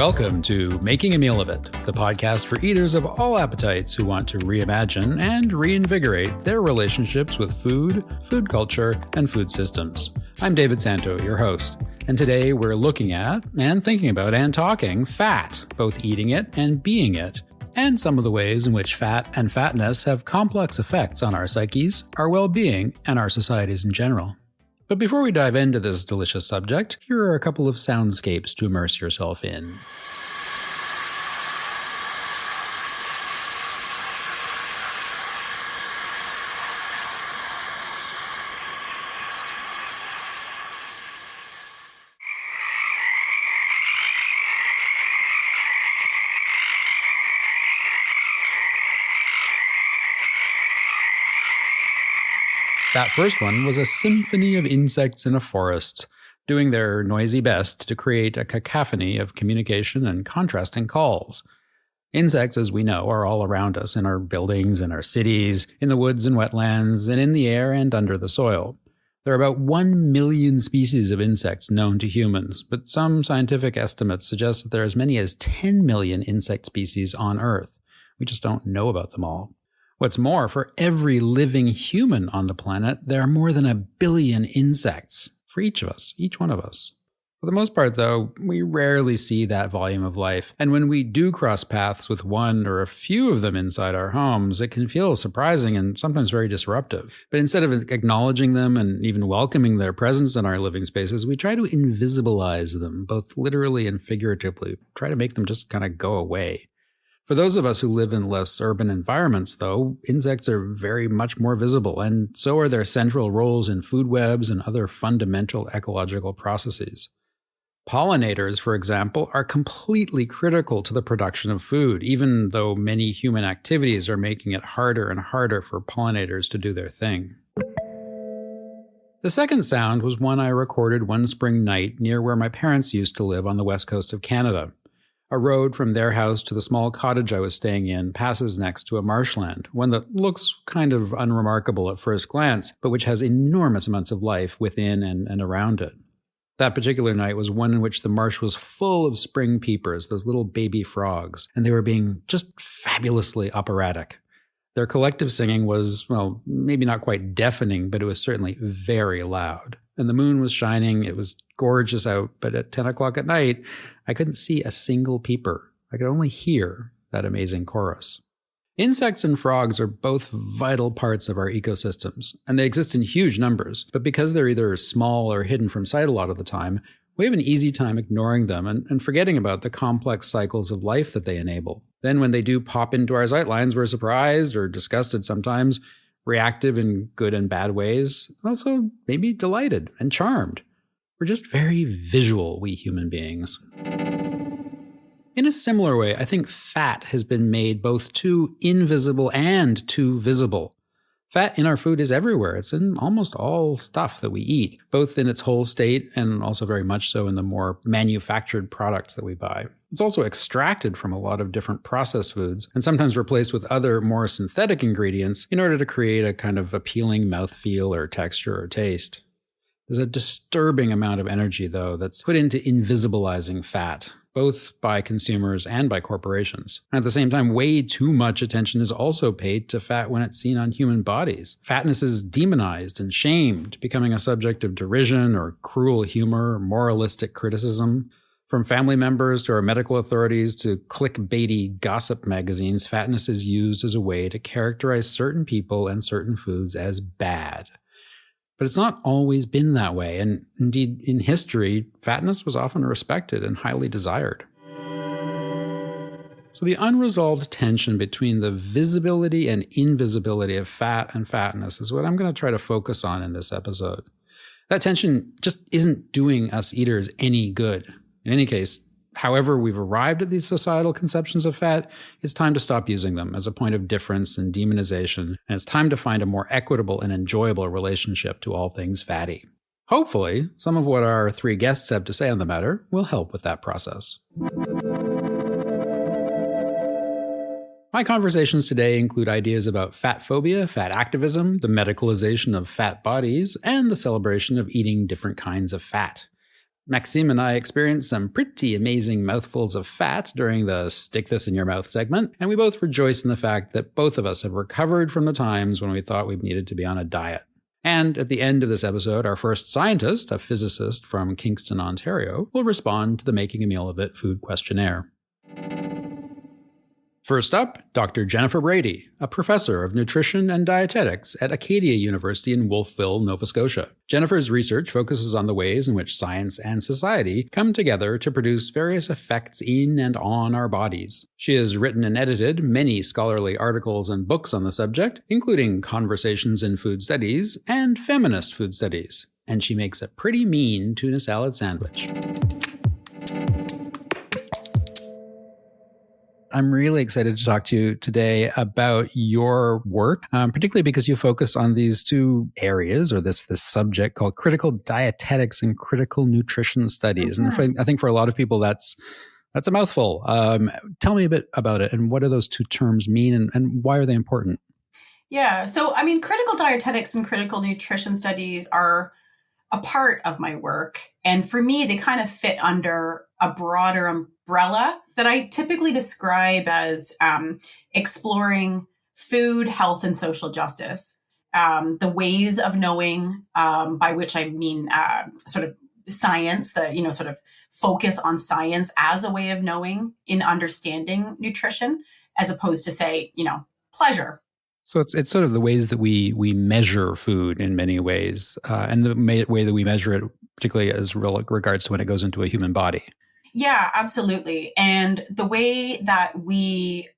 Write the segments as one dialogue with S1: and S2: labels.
S1: Welcome to Making a Meal of It, the podcast for eaters of all appetites who want to reimagine and reinvigorate their relationships with food, food culture, and food systems. I'm David Santo, your host, and today we're looking at, and thinking about, and talking fat, both eating it and being it, and some of the ways in which fat and fatness have complex effects on our psyches, our well-being, and our societies in general. But before we dive into this delicious subject, here are a couple of soundscapes to immerse yourself in. That first one was a symphony of insects in a forest, doing their noisy best to create a cacophony of communication and contrasting calls. Insects, as we know, are all around us in our buildings, in our cities, in the woods and wetlands, and in the air and under the soil. There are about 1 million species of insects known to humans, but some scientific estimates suggest that there are as many as 10 million insect species on Earth. We just don't know about them all. What's more, for every living human on the planet, there are more than 1 billion insects for each of us, each one of us. For the most part, though, we rarely see that volume of life, and when we do cross paths with one or a few of them inside our homes, it can feel surprising and sometimes very disruptive. But instead of acknowledging them and even welcoming their presence in our living spaces, we try to invisibilize them, both literally and figuratively, try to make them just kind of go away. For those of us who live in less urban environments, though, insects are very much more visible, and so are their central roles in food webs and other fundamental ecological processes. Pollinators, for example, are completely critical to the production of food, even though many human activities are making it harder and harder for pollinators to do their thing. The second sound was one I recorded one spring night near where my parents used to live on the west coast of Canada. A road from their house to the small cottage I was staying in passes next to a marshland, one that looks kind of unremarkable at first glance, but which has enormous amounts of life within and around it. That particular night was one in which the marsh was full of spring peepers, those little baby frogs, and they were being just fabulously operatic. Their collective singing was, well, maybe not quite deafening, but it was certainly very loud. And the moon was shining, it was gorgeous out, but at 10 o'clock at night, I couldn't see a single peeper. I could only hear that amazing chorus. Insects and frogs are both vital parts of our ecosystems, and they exist in huge numbers, but because they're either small or hidden from sight a lot of the time, we have an easy time ignoring them and forgetting about the complex cycles of life that they enable. Then when they do pop into our sightlines, we're surprised or disgusted sometimes, reactive in good and bad ways, also maybe delighted and charmed. We're just very visual, we human beings. In a similar way, I think fat has been made both too invisible and too visible. Fat in our food is everywhere. It's in almost all stuff that we eat, both in its whole state and also very much so in the more manufactured products that we buy. It's also extracted from a lot of different processed foods and sometimes replaced with other more synthetic ingredients in order to create a kind of appealing mouthfeel or texture or taste. There's a disturbing amount of energy, though, that's put into invisibilizing fat, both by consumers and by corporations. And at the same time, way too much attention is also paid to fat when it's seen on human bodies. Fatness is demonized and shamed, becoming a subject of derision or cruel humor or moralistic criticism. From family members to our medical authorities to clickbaity gossip magazines, fatness is used as a way to characterize certain people and certain foods as bad. But it's not always been that way, and indeed, in history, fatness was often respected and highly desired. So the unresolved tension between the visibility and invisibility of fat and fatness is what I'm going to try to focus on in this episode. That tension just isn't doing us eaters any good. In any case, however we've arrived at these societal conceptions of fat, it's time to stop using them as a point of difference and demonization, and it's time to find a more equitable and enjoyable relationship to all things fatty. Hopefully, some of what our three guests have to say on the matter will help with that process. My conversations today include ideas about fat phobia, fat activism, the medicalization of fat bodies, and the celebration of eating different kinds of fat. Maxime and I experienced some pretty amazing mouthfuls of fat during the Stick This in Your Mouth segment, and we both rejoice in the fact that both of us have recovered from the times when we thought we needed to be on a diet. And at the end of this episode, our first scientist, a physicist from Kingston, Ontario, will respond to the Making a Meal of It food questionnaire. First up, Dr. Jennifer Brady, a professor of nutrition and dietetics at Acadia University in Wolfville, Nova Scotia. Jennifer's research focuses on the ways in which science and society come together to produce various effects in and on our bodies. She has written and edited many scholarly articles and books on the subject, including Conversations in Food Studies and Feminist Food Studies. And she makes a pretty mean tuna salad sandwich. I'm really excited to talk to you today about your work, particularly because you focus on these two areas or this subject called critical dietetics and critical nutrition studies. Mm-hmm. And I think for a lot of people, that's a mouthful. Tell me a bit about it and what do those two terms mean and why are they important?
S2: Yeah. So, I mean, critical dietetics and critical nutrition studies are a part of my work. And for me, they kind of fit under a broader umbrella that I typically describe as exploring food, health, and social justice. The ways of knowing, by which I mean sort of science, sort of focus on science as a way of knowing in understanding nutrition, as opposed to, say, pleasure.
S1: So it's sort of the ways that we measure food in many ways, and the way that we measure it, particularly as regards to when it goes into a human body.
S2: Yeah, absolutely. And the way that we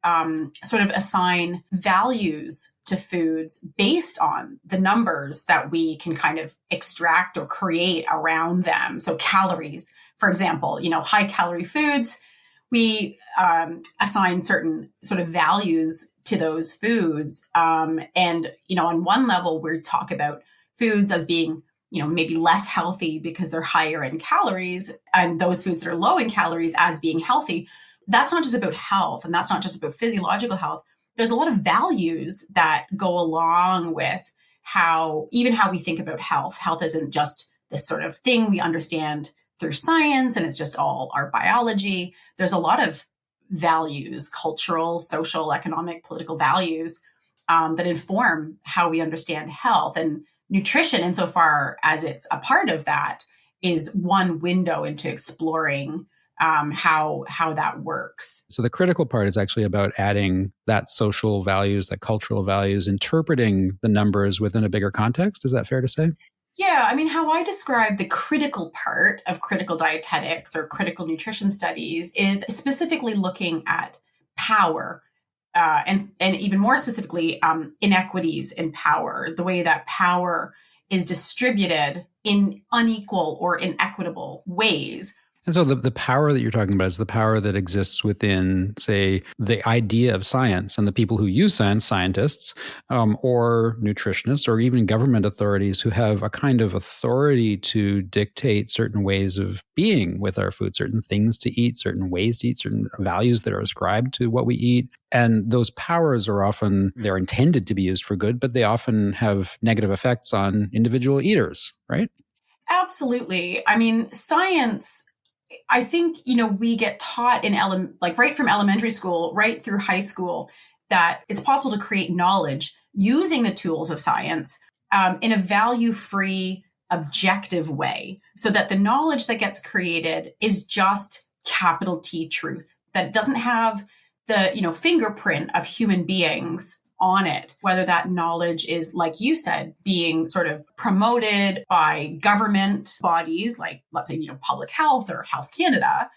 S2: sort of assign values to foods based on the numbers that we can kind of extract or create around them. So calories, for example, high calorie foods, we assign certain sort of values to those foods. And, on one level, we talk about foods as being, maybe less healthy because they're higher in calories, and those foods that are low in calories as being healthy. That's not just about health, and that's not just about physiological health. There's a lot of values that go along with how we think about health. Health isn't just this sort of thing we understand through science, and it's just all our biology. There's a lot of values, cultural, social, economic, political values that inform how we understand health. And nutrition, insofar as it's a part of that, is one window into exploring how that works. So
S1: the critical part is actually about adding that social values, that cultural values, interpreting the numbers within a bigger context. Is that fair to say?
S2: Yeah, I mean, how I describe the critical part of critical dietetics or critical nutrition studies is specifically looking at power, and even more specifically, inequities in power, the way that power is distributed in unequal or inequitable ways.
S1: And so the power that you're talking about is the power that exists within, say, the idea of science and the people who use science, scientists, or nutritionists, or even government authorities who have a kind of authority to dictate certain ways of being with our food, certain things to eat, certain ways to eat, certain values that are ascribed to what we eat. And those powers are often, they're intended to be used for good, but they often have negative effects on individual eaters, right?
S2: Absolutely. I mean, science, I think, we get taught right from elementary school, right through high school, that it's possible to create knowledge using the tools of science in a value-free, objective way, so that the knowledge that gets created is just capital T truth, that doesn't have the, fingerprint of human beings on it, whether that knowledge is, like you said, being sort of promoted by government bodies, like, let's say, Public Health or Health Canada,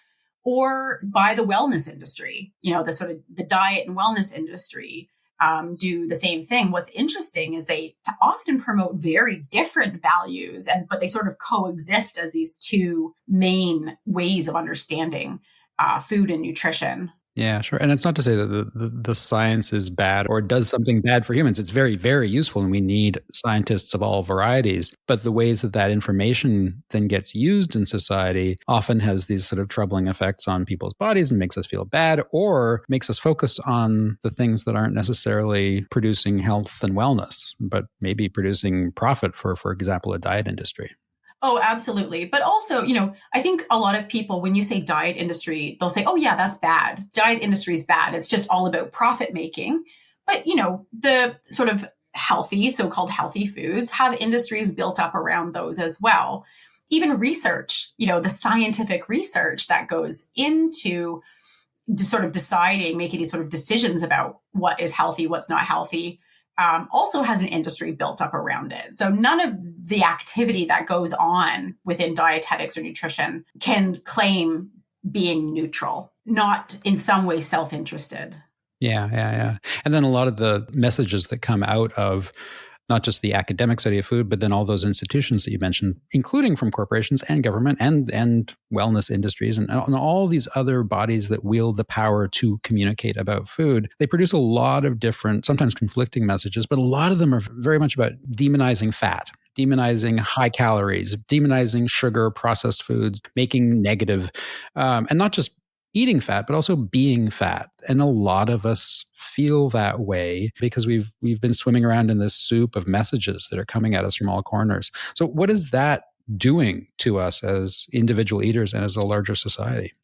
S2: or by the wellness industry, the diet and wellness industry do the same thing. What's interesting is they often promote very different values, but they sort of coexist as these two main ways of understanding food and nutrition.
S1: Yeah, sure. And it's not to say that the science is bad or does something bad for humans. It's very, very useful, and we need scientists of all varieties. But the ways that information then gets used in society often has these sort of troubling effects on people's bodies and makes us feel bad, or makes us focus on the things that aren't necessarily producing health and wellness, but maybe producing profit for example, a diet industry.
S2: Oh, absolutely. But also, I think a lot of people, when you say diet industry, they'll say, oh, yeah, that's bad. Diet industry is bad. It's just all about profit making. But, the sort of healthy, so-called healthy foods have industries built up around those as well. Even research, the scientific research that goes into sort of making these sort of decisions about what is healthy, what's not healthy, also has an industry built up around it. So none of the activity that goes on within dietetics or nutrition can claim being neutral, not in some way self-interested.
S1: Yeah. And then a lot of the messages that come out of not just the academic study of food, but then all those institutions that you mentioned, including from corporations and government and wellness industries and all these other bodies that wield the power to communicate about food. They produce a lot of different, sometimes conflicting messages, but a lot of them are very much about demonizing fat, demonizing high calories, demonizing sugar, processed foods, making negative, and not just eating fat, but also being fat. And a lot of us feel that way because we've been swimming around in this soup of messages that are coming at us from all corners. So what is that doing to us as individual eaters and as a larger society?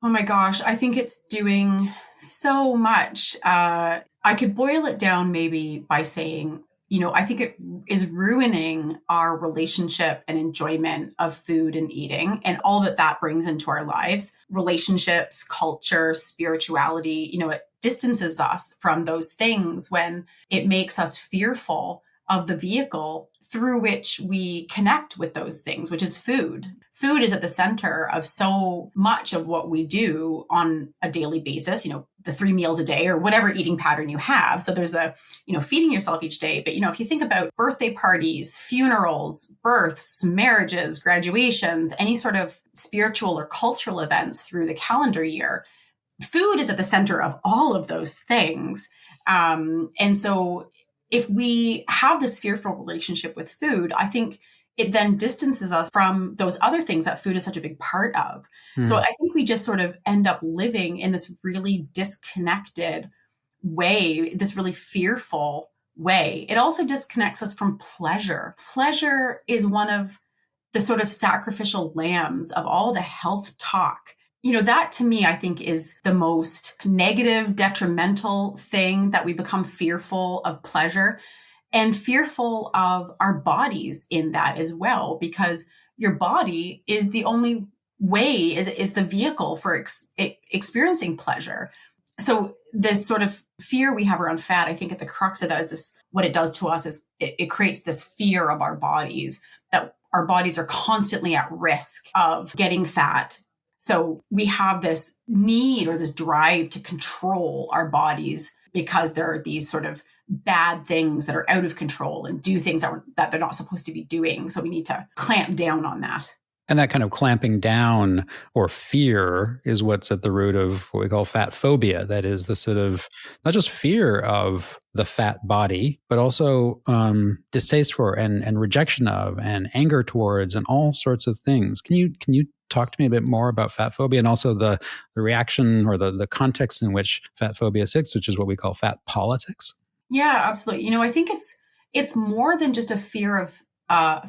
S2: Oh my gosh, I think it's doing so much. I could boil it down maybe by saying, I think it is ruining our relationship and enjoyment of food and eating and all that brings into our lives, relationships, culture, spirituality. It distances us from those things when it makes us fearful of the vehicle through which we connect with those things, which is food. Food is at the center of so much of what we do on a daily basis, the 3 meals a day or whatever eating pattern you have. So there's the, feeding yourself each day. But, if you think about birthday parties, funerals, births, marriages, graduations, any sort of spiritual or cultural events through the calendar year, food is at the center of all of those things. And so if we have this fearful relationship with food, I think it then distances us from those other things that food is such a big part of. So I think we just sort of end up living in this really disconnected way, this really fearful way. It also disconnects us from pleasure. Pleasure is one of the sort of sacrificial lambs of all the health talk. That to me, I think is the most negative, detrimental thing, that we become fearful of pleasure and fearful of our bodies in that as well, because your body is the only way, is the vehicle for experiencing pleasure. So this sort of fear we have around fat, I think at the crux of that is this, what it does to us is it creates this fear of our bodies, that our bodies are constantly at risk of getting fat. So we have this need or this drive to control our bodies because there are these sort of bad things that are out of control and do things that they're not supposed to be doing. So we need to clamp down on that.
S1: And that kind of clamping down or fear is what's at the root of what we call fat phobia. That is the sort of not just fear of the fat body, but also distaste for and rejection of and anger towards and all sorts of things. Can you talk to me a bit more about fat phobia and also the reaction or the context in which fat phobia sits, which is what we call fat politics?
S2: Yeah, absolutely. I think it's more than just a fear of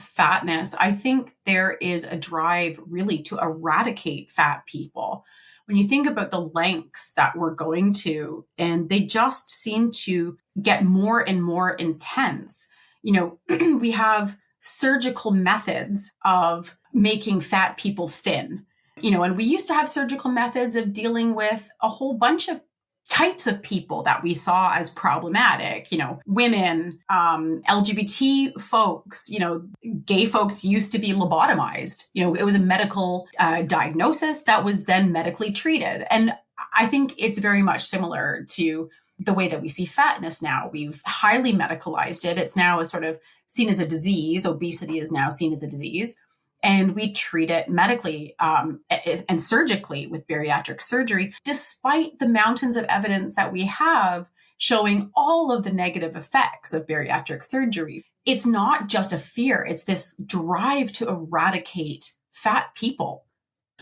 S2: fatness. I think there is a drive really to eradicate fat people. When you think about the lengths that we're going to, and they just seem to get more and more intense. We have surgical methods of making fat people thin, and we used to have surgical methods of dealing with a whole bunch of types of people that we saw as problematic, women, LGBT folks, gay folks used to be lobotomized. It was a medical diagnosis that was then medically treated. And I think it's very much similar to the way that we see fatness now. We've highly medicalized it. It's now a sort of seen as a disease. Obesity is now seen as a disease. And we treat it medically and surgically with bariatric surgery, despite the mountains of evidence that we have showing all of the negative effects of bariatric surgery. It's not just a fear. It's this drive to eradicate fat people.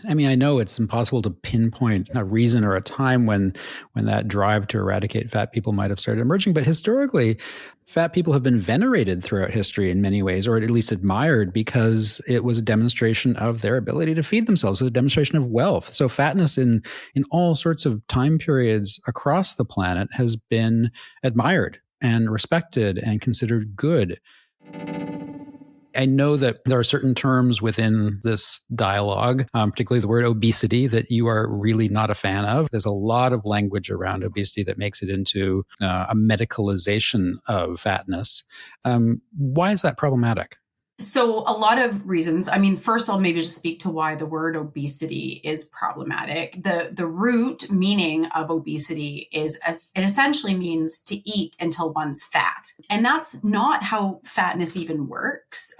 S1: I mean, I know it's impossible to pinpoint a reason or a time when that drive to eradicate fat people might have started emerging, but historically, fat people have been venerated throughout history in many ways, or at least admired, because it was a demonstration of their ability to feed themselves, a demonstration of wealth. So fatness in all sorts of time periods across the planet has been admired and respected and considered good. I know that there are certain terms within this dialogue, particularly the word obesity, that you are really not a fan of. There's a lot of language around obesity that makes it into a medicalization of fatness. Why is that problematic?
S2: So a lot of reasons. I mean, first I'll maybe just speak to why the word obesity is problematic. The root meaning of obesity is it essentially means to eat until one's fat. And that's not how fatness even works.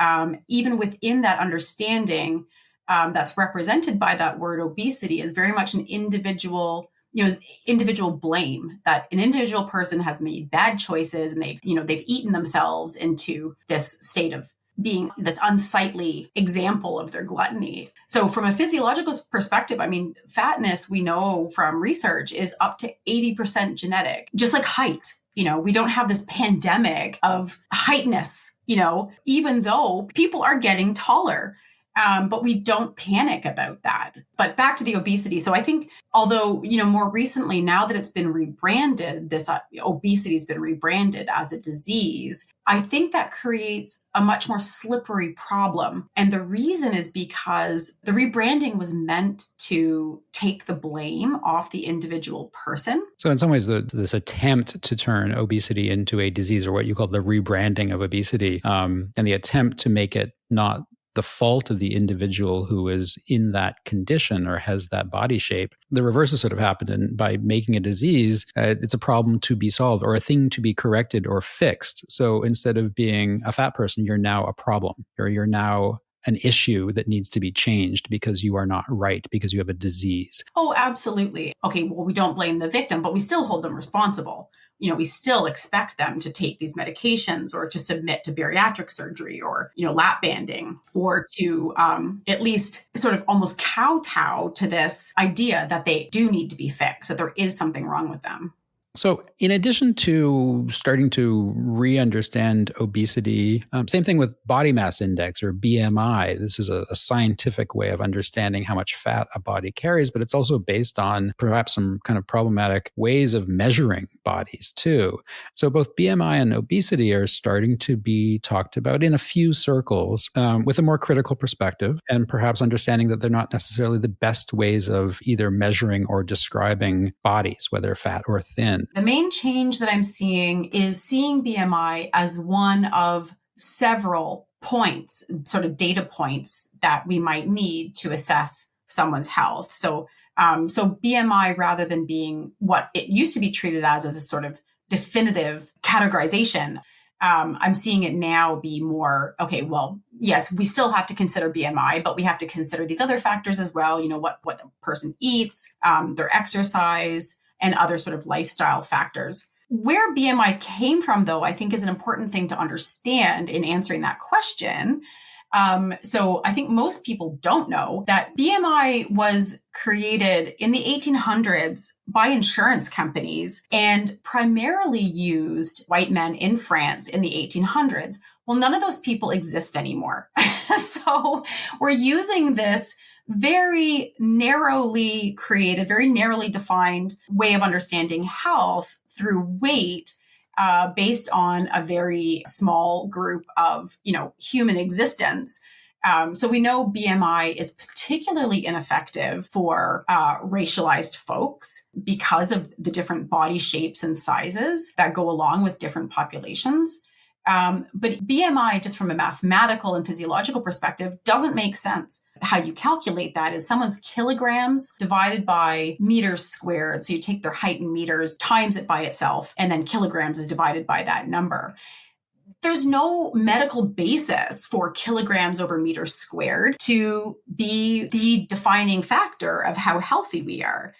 S2: Even within that understanding that's represented by that word obesity is very much an individual blame, that an individual person has made bad choices and they've eaten themselves into this state of being this unsightly example of their gluttony. So from a physiological perspective, I mean, fatness, we know from research, is up to 80% genetic, just like height. We don't have this pandemic of heightness, even though people are getting taller. But we don't panic about that. But back to the obesity. So I think, although, more recently, now that it's been rebranded, this obesity has been rebranded as a disease, I think that creates a much more slippery problem. And the reason is because the rebranding was meant to take the blame off the individual person.
S1: So in some ways, this attempt to turn obesity into a disease, or what you call the rebranding of obesity, and the attempt to make it not the fault of the individual who is in that condition or has that body shape. The reverse has sort of happened. And by making a disease, it's a problem to be solved or a thing to be corrected or fixed. So instead of being a fat person, you're now a problem, or you're now an issue that needs to be changed because you are not right, because you have a disease.
S2: Oh, absolutely. Okay, well, we don't blame the victim, but we still hold them responsible. We still expect them to take these medications or to submit to bariatric surgery or, lap banding, or to at least sort of almost kowtow to this idea that they do need to be fixed, that there is something wrong with them.
S1: So in addition to starting to re-understand obesity, same thing with body mass index or BMI. This is a scientific way of understanding how much fat a body carries, but it's also based on perhaps some kind of problematic ways of measuring bodies too. So both BMI and obesity are starting to be talked about in a few circles with a more critical perspective, and perhaps understanding that they're not necessarily the best ways of either measuring or describing bodies, whether fat or thin.
S2: The main change that I'm seeing is seeing BMI as one of several points, sort of data points that we might need to assess someone's health. So BMI, rather than being what it used to be treated as a sort of definitive categorization, I'm seeing it now be more, okay, well, yes, we still have to consider BMI, but we have to consider these other factors as well. What the person eats, their exercise, and other sort of lifestyle factors. Where BMI came from, though, I think is an important thing to understand in answering that question. So I think most people don't know that BMI was created in the 1800s by insurance companies and primarily used white men in France in the 1800s. Well, none of those people exist anymore. So we're using this very narrowly created, very narrowly defined way of understanding health through weight, based on a very small group of, human existence. So we know BMI is particularly ineffective for racialized folks because of the different body shapes and sizes that go along with different populations. But BMI, just from a mathematical and physiological perspective, doesn't make sense. How you calculate that is someone's kilograms divided by meters squared. So you take their height in meters, times it by itself, and then kilograms is divided by that number. There's no medical basis for kilograms over meters squared to be the defining factor of how healthy we are.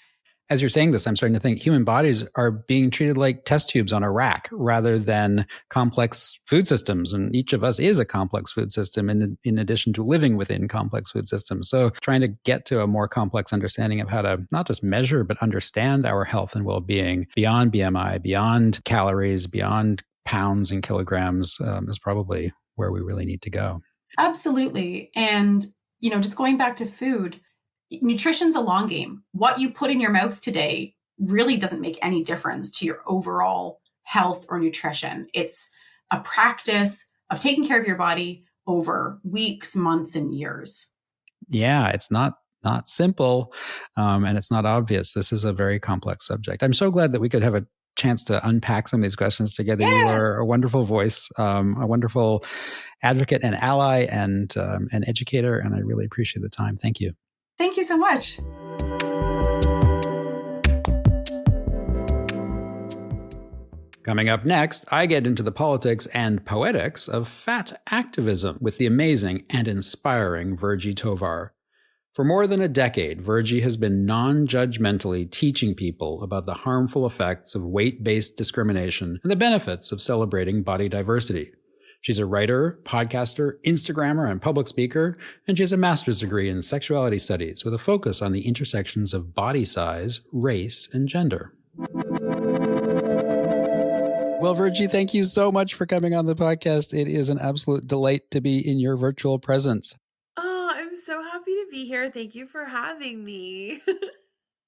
S1: As you're saying this, I'm starting to think human bodies are being treated like test tubes on a rack rather than complex food systems. And each of us is a complex food system in addition to living within complex food systems. So trying to get to a more complex understanding of how to not just measure, but understand our health and well-being beyond BMI, beyond calories, beyond pounds and kilograms is probably where we really need to go.
S2: Absolutely. And, just going back to food, nutrition's a long game. What you put in your mouth today really doesn't make any difference to your overall health or nutrition. It's a practice of taking care of your body over weeks, months, and years.
S1: Yeah, it's not simple, and it's not obvious. This is a very complex subject. I'm so glad that we could have a chance to unpack some of these questions together.
S2: Yes.
S1: You are a wonderful voice, a wonderful advocate and ally and an educator, and I really appreciate the time. Thank you.
S2: Thank you so much.
S1: Coming up next, I get into the politics and poetics of fat activism with the amazing and inspiring Virgie Tovar. For more than a decade, Virgie has been non-judgmentally teaching people about the harmful effects of weight-based discrimination and the benefits of celebrating body diversity. She's a writer, podcaster, Instagrammer, and public speaker, and she has a master's degree in sexuality studies with a focus on the intersections of body size, race, and gender. Well, Virgie, thank you so much for coming on the podcast. It is an absolute delight to be in your virtual presence.
S3: Oh, I'm so happy to be here. Thank you for having me.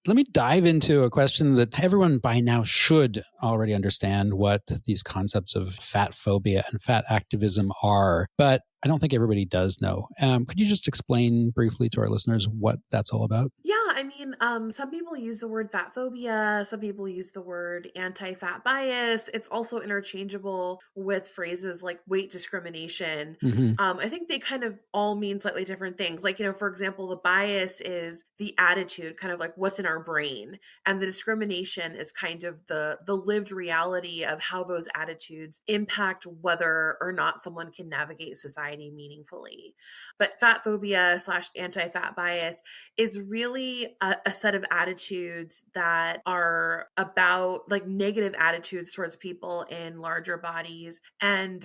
S1: Let me dive into a question that everyone by now should already understand what these concepts of fat phobia and fat activism are, but I don't think everybody does know. Could you just explain briefly to our listeners what that's all about?
S3: Yeah, I mean, some people use the word fat phobia. Some people use the word anti-fat bias. It's also interchangeable with phrases like weight discrimination.
S1: Mm-hmm.
S3: I think they kind of all mean slightly different things. Like, for example, the bias is the attitude, kind of like what's in our brain. And the discrimination is kind of the lived reality of how those attitudes impact whether or not someone can navigate society meaningfully. But fat phobia / anti-fat bias is really a set of attitudes that are about like negative attitudes towards people in larger bodies. And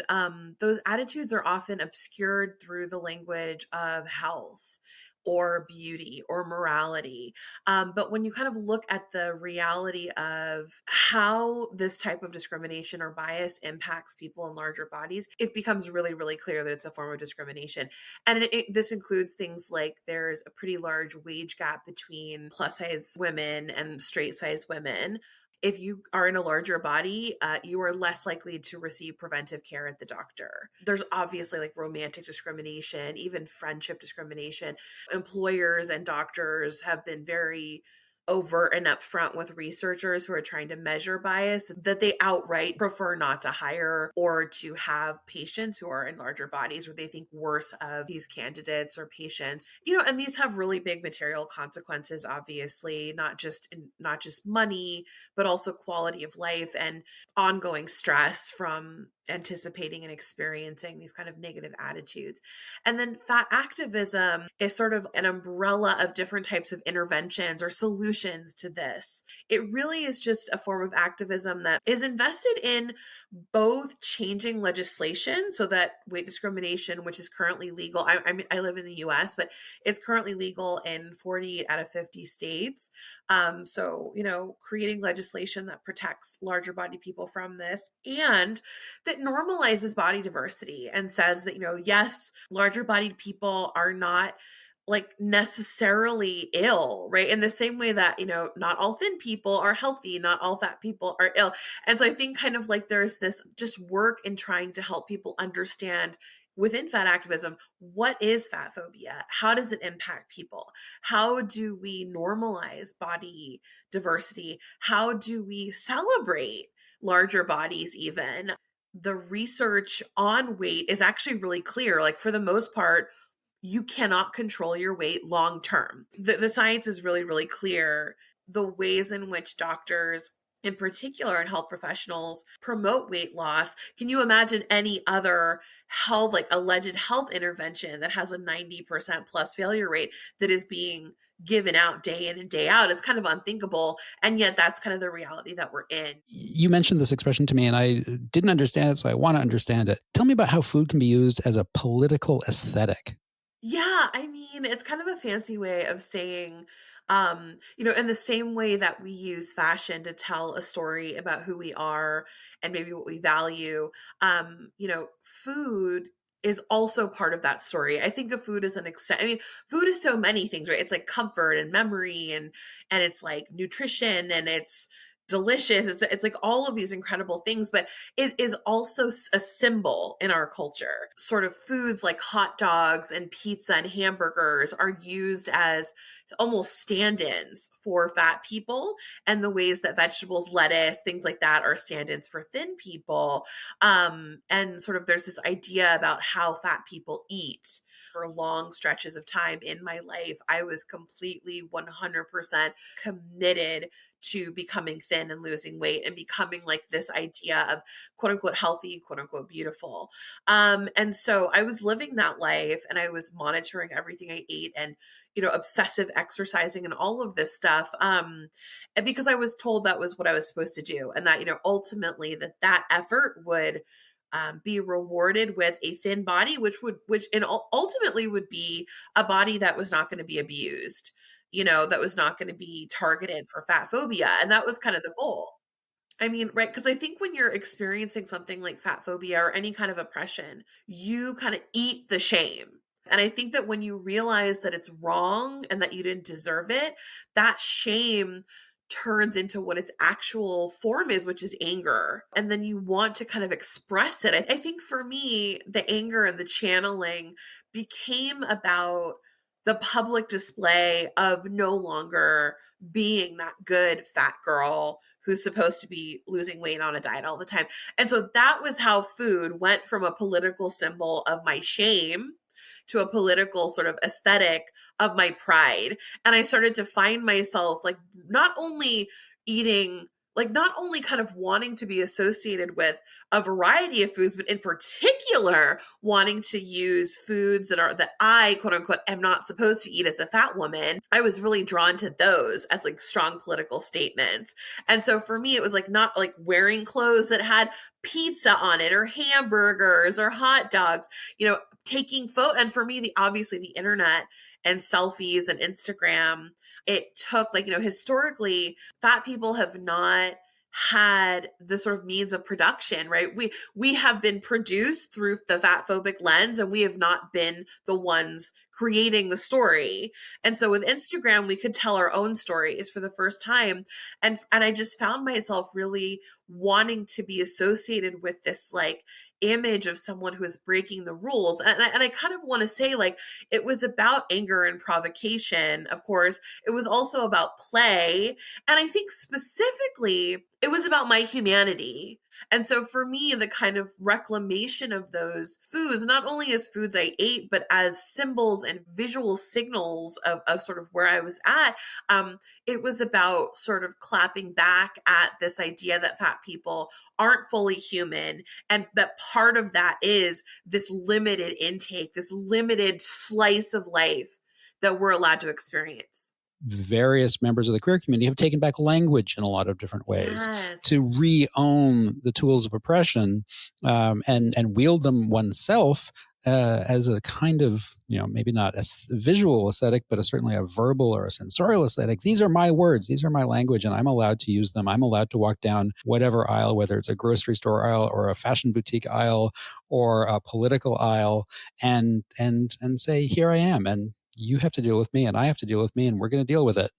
S3: those attitudes are often obscured through the language of health or beauty or morality. But when you kind of look at the reality of how this type of discrimination or bias impacts people in larger bodies, it becomes really, really clear that it's a form of discrimination. And this includes things like there's a pretty large wage gap between plus size women and straight size women. If you are in a larger body, you are less likely to receive preventive care at the doctor. There's obviously like romantic discrimination, even friendship discrimination. Employers and doctors have been very overt and upfront with researchers who are trying to measure bias that they outright prefer not to hire or to have patients who are in larger bodies where they think worse of these candidates or patients. And these have really big material consequences, obviously, not just money, but also quality of life and ongoing stress from anticipating and experiencing these kind of negative attitudes. And then fat activism is sort of an umbrella of different types of interventions or solutions to this. It really is just a form of activism that is invested in both changing legislation so that weight discrimination, which is currently legal, I mean, I live in the US, but it's currently legal in 48 out of 50 states. So, creating legislation that protects larger body people from this and that normalizes body diversity and says that, yes, larger bodied people are not like necessarily ill, right? In the same way that, not all thin people are healthy, not all fat people are ill. And so I think kind of like there's this just work in trying to help people understand within fat activism, what is fat phobia? How does it impact people? How do we normalize body diversity? How do we celebrate larger bodies even? The research on weight is actually really clear. Like for the most part, you cannot control your weight long term. The science is really, really clear. The ways in which doctors, in particular, and health professionals promote weight loss. Can you imagine any other health, like alleged health intervention that has a 90% plus failure rate that is being given out day in and day out. It's kind of unthinkable. And yet that's kind of the reality that we're in.
S1: You mentioned this expression to me and I didn't understand it, so I want to understand it. Tell me about how food can be used as a political aesthetic.
S3: Yeah, I mean, it's kind of a fancy way of saying, in the same way that we use fashion to tell a story about who we are and maybe what we value, food is also part of that story. I think of food as food is so many things, right? It's like comfort and memory and it's like nutrition and it's delicious. It's like all of these incredible things, but it is also a symbol in our culture. Sort of foods like hot dogs and pizza and hamburgers are used as almost stand-ins for fat people, and the ways that vegetables, lettuce, things like that are stand-ins for thin people. And sort of there's this idea about how fat people eat. For long stretches of time in my life, I was completely 100% committed to becoming thin and losing weight and becoming like this idea of quote unquote healthy, quote unquote beautiful. And so I was living that life and I was monitoring everything I ate and, obsessive exercising and all of this stuff. And because I was told that was what I was supposed to do. And that, ultimately that effort would be rewarded with a thin body, which ultimately would be a body that was not going to be abused, that was not going to be targeted for fat phobia. And that was kind of the goal. I mean, right. Because I think when you're experiencing something like fat phobia or any kind of oppression, you kind of eat the shame. And I think that when you realize that it's wrong and that you didn't deserve it, that shame turns into what its actual form is, which is anger. And then you want to kind of express it. I think for me, the anger and the channeling became about the public display of no longer being that good fat girl who's supposed to be losing weight on a diet all the time. And so that was how food went from a political symbol of my shame to a political sort of aesthetic of my pride. And I started to find myself like not only kind of wanting to be associated with a variety of foods, but in particular wanting to use foods that I quote unquote am not supposed to eat as a fat woman. I was really drawn to those as like strong political statements. And so for me, it was like not like wearing clothes that had pizza on it or hamburgers or hot dogs, taking photo. And for me, obviously the internet and selfies and Instagram, it took historically fat people have not had the sort of means of production, right? We have been produced through the fat phobic lens and we have not been the ones creating the story. And so with Instagram, we could tell our own stories for the first time. And I just found myself really wanting to be associated with this like image of someone who is breaking the rules. And I kind of want to say like, it was about anger and provocation. Of course, it was also about play. And I think specifically, it was about my humanity. And so for me, the kind of reclamation of those foods, not only as foods I ate, but as symbols and visual signals of sort of where I was at, it was about sort of clapping back at this idea that fat people aren't fully human. And that part of that is this limited intake, this limited slice of life that we're allowed to experience.
S1: Various members of the queer community have taken back language in a lot of different ways to re-own the tools of oppression and wield them oneself as a kind of, maybe not a visual aesthetic, but certainly a verbal or a sensorial aesthetic. These are my words. These are my language, and I'm allowed to use them. I'm allowed to walk down whatever aisle, whether it's a grocery store aisle or a fashion boutique aisle or a political aisle, and say, here I am. And you have to deal with me and I have to deal with me and we're going to deal with it.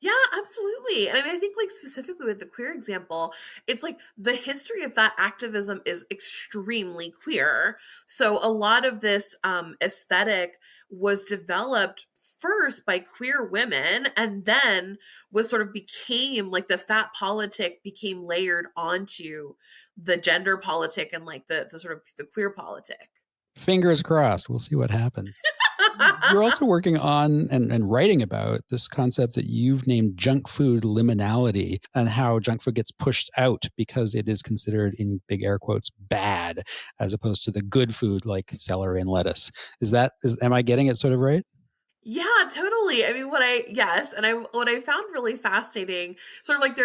S3: Yeah, absolutely. And I mean, I think like specifically with the queer example, it's like the history of that activism is extremely queer. So a lot of this aesthetic was developed first by queer women and then became like the fat politic became layered onto the gender politic and like the sort of the queer politic.
S1: Fingers crossed. We'll see what happens. You're also working on and writing about this concept that you've named junk food liminality and how junk food gets pushed out because it is considered, in big air quotes, bad, as opposed to the good food like celery and lettuce. Am I getting it sort of right?
S3: Yeah, totally. I mean, what I found really fascinating, sort of like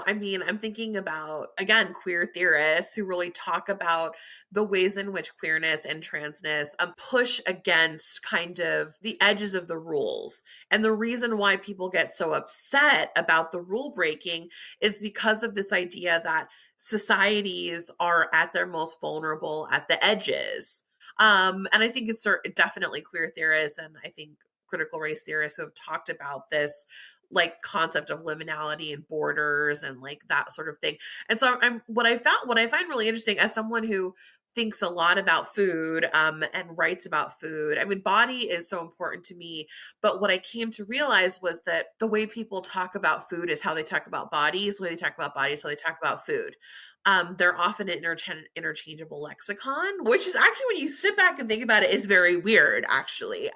S3: I'm thinking about, again, queer theorists who really talk about the ways in which queerness and transness push against kind of the edges of the rules. And the reason why people get so upset about the rule breaking is because of this idea that societies are at their most vulnerable at the edges. And I think it's definitely queer theorists, and I think critical race theorists who have talked about this like concept of liminality and borders and like that sort of thing. And so what I find really interesting as someone who thinks a lot about food and writes about food. I mean, body is so important to me, but what I came to realize was that the way people talk about food is how they talk about bodies. The way they talk about bodies, how they talk about food. They're often an interchangeable lexicon, which is actually, when you sit back and think about it, is very weird, actually.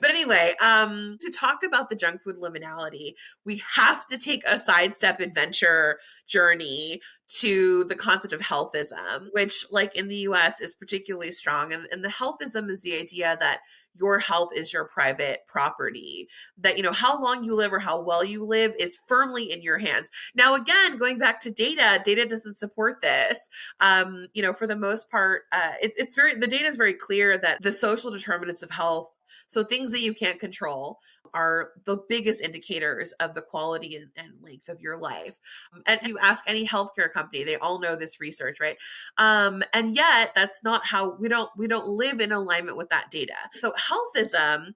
S3: But anyway, to talk about the junk food liminality, we have to take a sidestep adventure journey to the concept of healthism, which, like in the US, is particularly strong. And the healthism is the idea that your health is your private property, that, how long you live or how well you live is firmly in your hands. Now, again, going back to data doesn't support this. For the most part, the data is very clear that the social determinants of health, so things that you can't control, are the biggest indicators of the quality and length of your life. And if you ask any healthcare company, they all know this research, right? And yet that's not how we don't live in alignment with that data. So healthism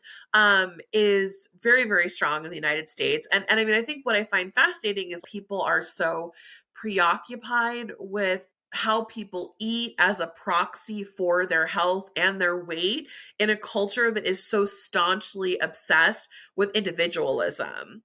S3: is very, very strong in the United States. And I mean, I think what I find fascinating is people are so preoccupied with how people eat as a proxy for their health and their weight in a culture that is so staunchly obsessed with individualism.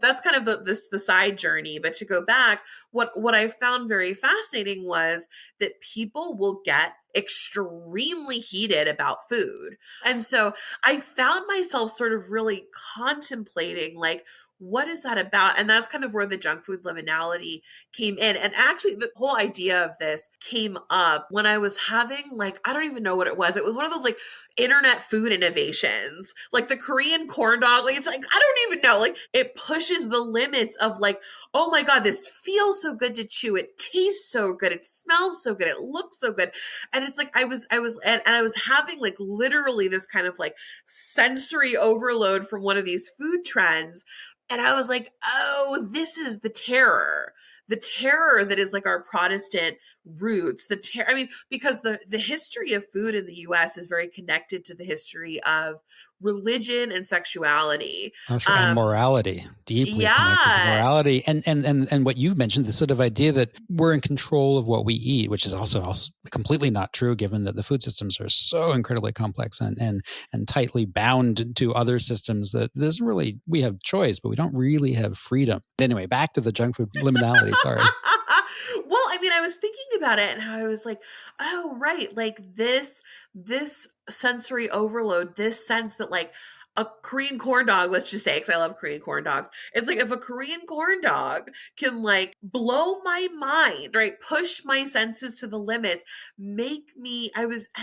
S3: That's kind of the side journey. But to go back, what I found very fascinating was that people will get extremely heated about food. And so I found myself sort of really contemplating, like, what is that about? And that's kind of where the junk food liminality came in. And actually, the whole idea of this came up when I was having, like, I don't even know what it was. It was one of those like internet food innovations, like the Korean corn dog. Like, it's like, I don't even know. Like, it pushes the limits of like, oh my God, this feels so good to chew. It tastes so good. It smells so good. It looks so good. And it's like, I was having like literally this kind of like sensory overload from one of these food trends. And I was like, oh, this is the terror that is like our Protestant roots. I mean, because the history of food in the US is very connected to the history of religion and sexuality.
S1: Oh, sure. And morality, deeply connected to morality. And what you've mentioned, the sort of idea that we're in control of what we eat, which is also completely not true, given that the food systems are so incredibly complex and tightly bound to other systems that we have choice, but we don't really have freedom. Anyway, back to the junk food liminality, sorry.
S3: Well, I mean, I was thinking about it and how I was like, oh, right. Like this sensory overload, this sense that like a Korean corn dog, let's just say, because I love Korean corn dogs. It's like, if a Korean corn dog can like blow my mind, right? Push my senses to the limits, I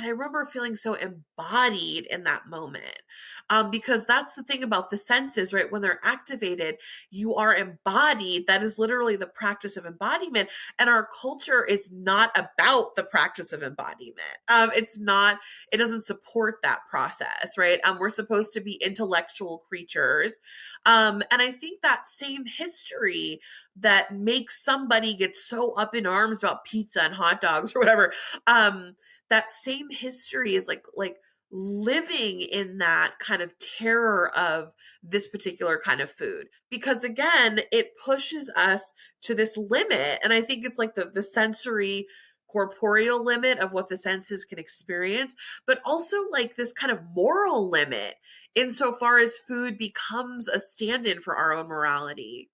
S3: remember feeling so embodied in that moment. Because that's the thing about the senses, right? When they're activated, you are embodied. That is literally the practice of embodiment. And our culture is not about the practice of embodiment. It doesn't support that process, right? We're supposed to be intellectual creatures. And I think that same history that makes somebody get so up in arms about pizza and hot dogs or whatever, that same history is like living in that kind of terror of this particular kind of food, because again, it pushes us to this limit. And I think it's like the sensory corporeal limit of what the senses can experience, but also like this kind of moral limit insofar as food becomes a stand-in for our own morality.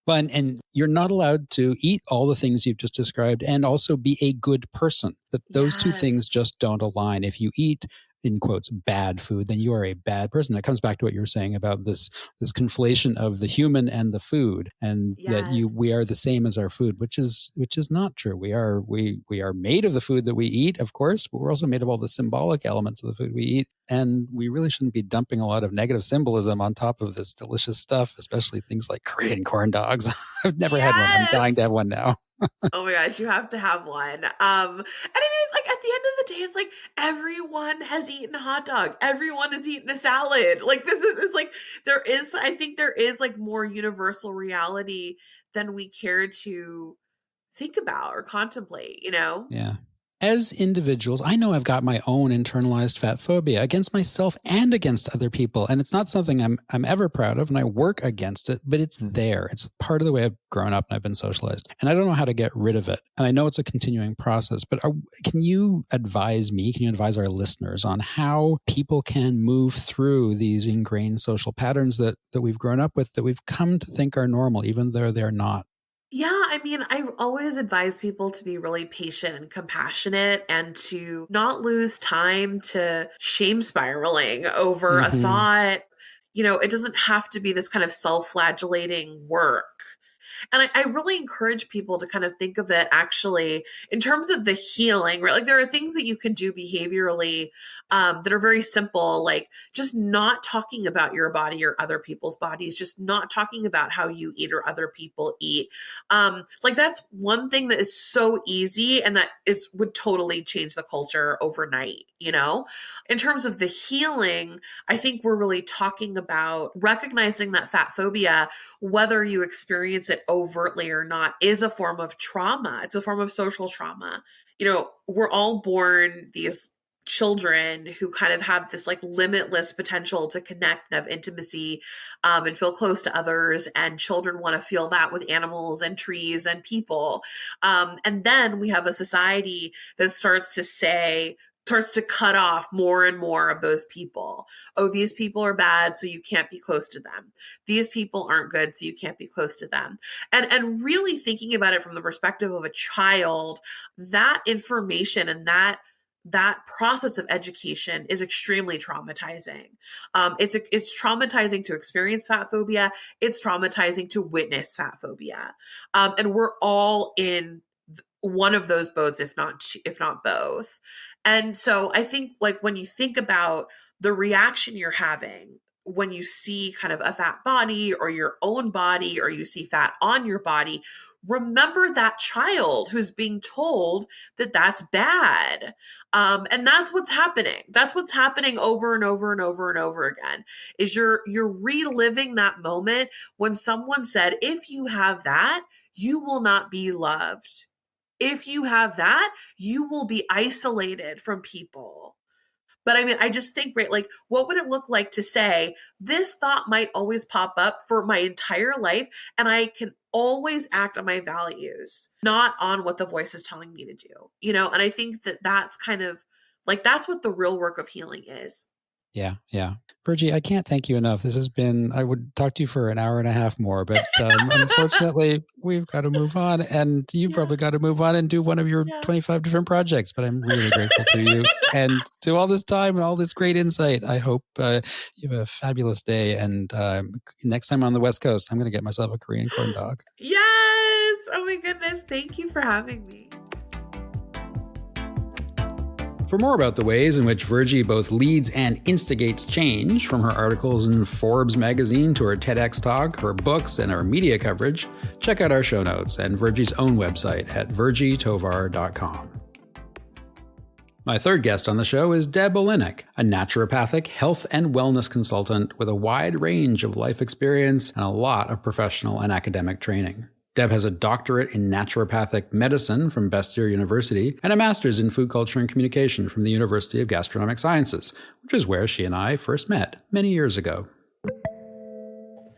S1: And you're not allowed to eat all the things you've just described and also be a good person. Those two things just don't align. If you eat in quotes, bad food, then you are a bad person. It comes back to what you were saying about this conflation of the human and the food, and that
S3: Yes.
S1: we are the same as our food, which is not true. We are made of the food that we eat, of course, but we're also made of all the symbolic elements of the food we eat. And we really shouldn't be dumping a lot of negative symbolism on top of this delicious stuff, especially things like Korean corn dogs. I've never had one. I'm dying to have one now.
S3: Oh my gosh, you have to have one. And I mean, like at the end of the day, it's like everyone has eaten a hot dog. Everyone has eaten a salad. Like it's like I think there is like more universal reality than we care to think about or contemplate, you know?
S1: Yeah. As individuals, I know I've got my own internalized fat phobia against myself and against other people. And it's not something I'm ever proud of, and I work against it, but it's there. It's part of the way I've grown up and I've been socialized. And I don't know how to get rid of it. And I know it's a continuing process, but can you advise me, can you advise our listeners on how people can move through these ingrained social patterns that we've grown up with, that we've come to think are normal, even though they're not?
S3: Yeah, I mean, I always advise people to be really patient and compassionate and to not lose time to shame spiraling over a thought. You know, it doesn't have to be this kind of self-flagellating work. And I really encourage people to kind of think of it actually in terms of the healing, right? Like there are things that you can do behaviorally that are very simple, like just not talking about your body or other people's bodies, just not talking about how you eat or other people eat. Like that's one thing that is so easy and that would totally change the culture overnight, you know? In terms of the healing, I think we're really talking about recognizing that fat phobia, whether you experience it overtly or not, is a form of trauma. It's a form of social trauma. You know, we're all born these children who kind of have this like limitless potential to connect and have intimacy and feel close to others. And children want to feel that with animals and trees and people. And then we have a society that starts to cut off more and more of those people. Oh, these people are bad, so you can't be close to them. These people aren't good, so you can't be close to them. And really thinking about it from the perspective of a child, that information and that process of education is extremely traumatizing. It's traumatizing to experience fat phobia. It's traumatizing to witness fat phobia. And we're all in one of those boats, if not both. And so I think like when you think about the reaction you're having when you see kind of a fat body or your own body, or you see fat on your body, remember that child who's being told that that's bad. And that's what's happening. That's what's happening over and over and over and over again, is you're reliving that moment when someone said, if you have that, you will not be loved. If you have that, you will be isolated from people. But I mean, I just think, right, like, what would it look like to say, this thought might always pop up for my entire life, and I can always act on my values, not on what the voice is telling me to do, you know? And I think that that's kind of like, that's what the real work of healing is.
S1: Yeah. Yeah. Virgie, I can't thank you enough. This has been, I would talk to you for an hour and a half more, but unfortunately we've got to move on, and you've probably got to move on and do one of your 25 different projects, but I'm really grateful to you and to all this time and all this great insight. I hope you have a fabulous day. And next time on the West Coast, I'm going to get myself a Korean corn dog.
S3: Yes. Oh my goodness. Thank you for having me.
S1: For more about the ways in which Virgie both leads and instigates change, from her articles in Forbes magazine to her TEDx talk, her books, and her media coverage, check out our show notes and Virgie's own website at virgietovar.com. My third guest on the show is Deb Oleynik, a naturopathic health and wellness consultant with a wide range of life experience and a lot of professional and academic training. Deb has a doctorate in naturopathic medicine from Bastyr University and a master's in food culture and communication from the University of Gastronomic Sciences, which is where she and I first met many years ago.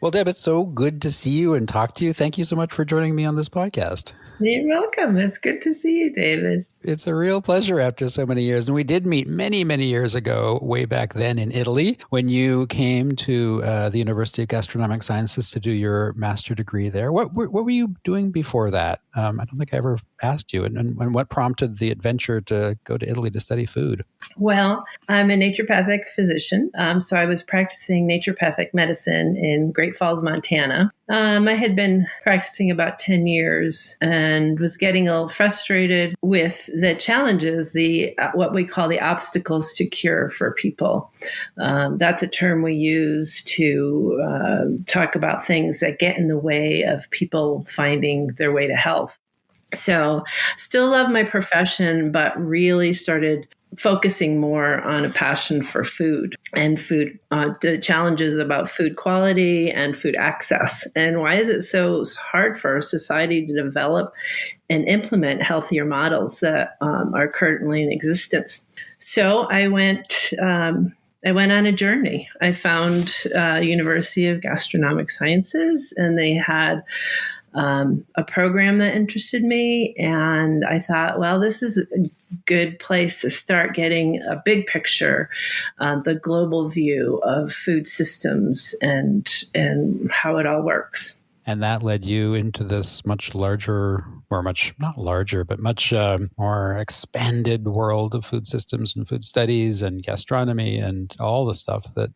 S1: Well, Deb, it's so good to see you and talk to you. Thank you so much for joining me on this podcast.
S4: You're welcome. It's good to see you, David.
S1: It's a real pleasure after so many years. And we did meet many, many years ago, way back then in Italy, when you came to the University of Gastronomic Sciences to do your master degree there. What were you doing before that? I don't think I ever asked you. And what prompted the adventure to go to Italy to study food?
S4: Well, I'm a naturopathic physician. So I was practicing naturopathic medicine in Great Falls, Montana. I had been practicing about 10 years and was getting a little frustrated with the challenges, what we call the obstacles to cure for people. That's a term we use to talk about things that get in the way of people finding their way to health. So still love my profession, but really started focusing more on a passion for food and food, the challenges about food quality and food access. And why is it so hard for our society to develop and implement healthier models that are currently in existence? So I went on a journey. I found University of Gastronomic Sciences, and they had a program that interested me. And I thought, well, this is a good place to start getting a big picture, the global view of food systems and how it all works.
S1: And that led you into this much larger, or much, not larger, but much more expanded world of food systems and food studies and gastronomy and all the stuff that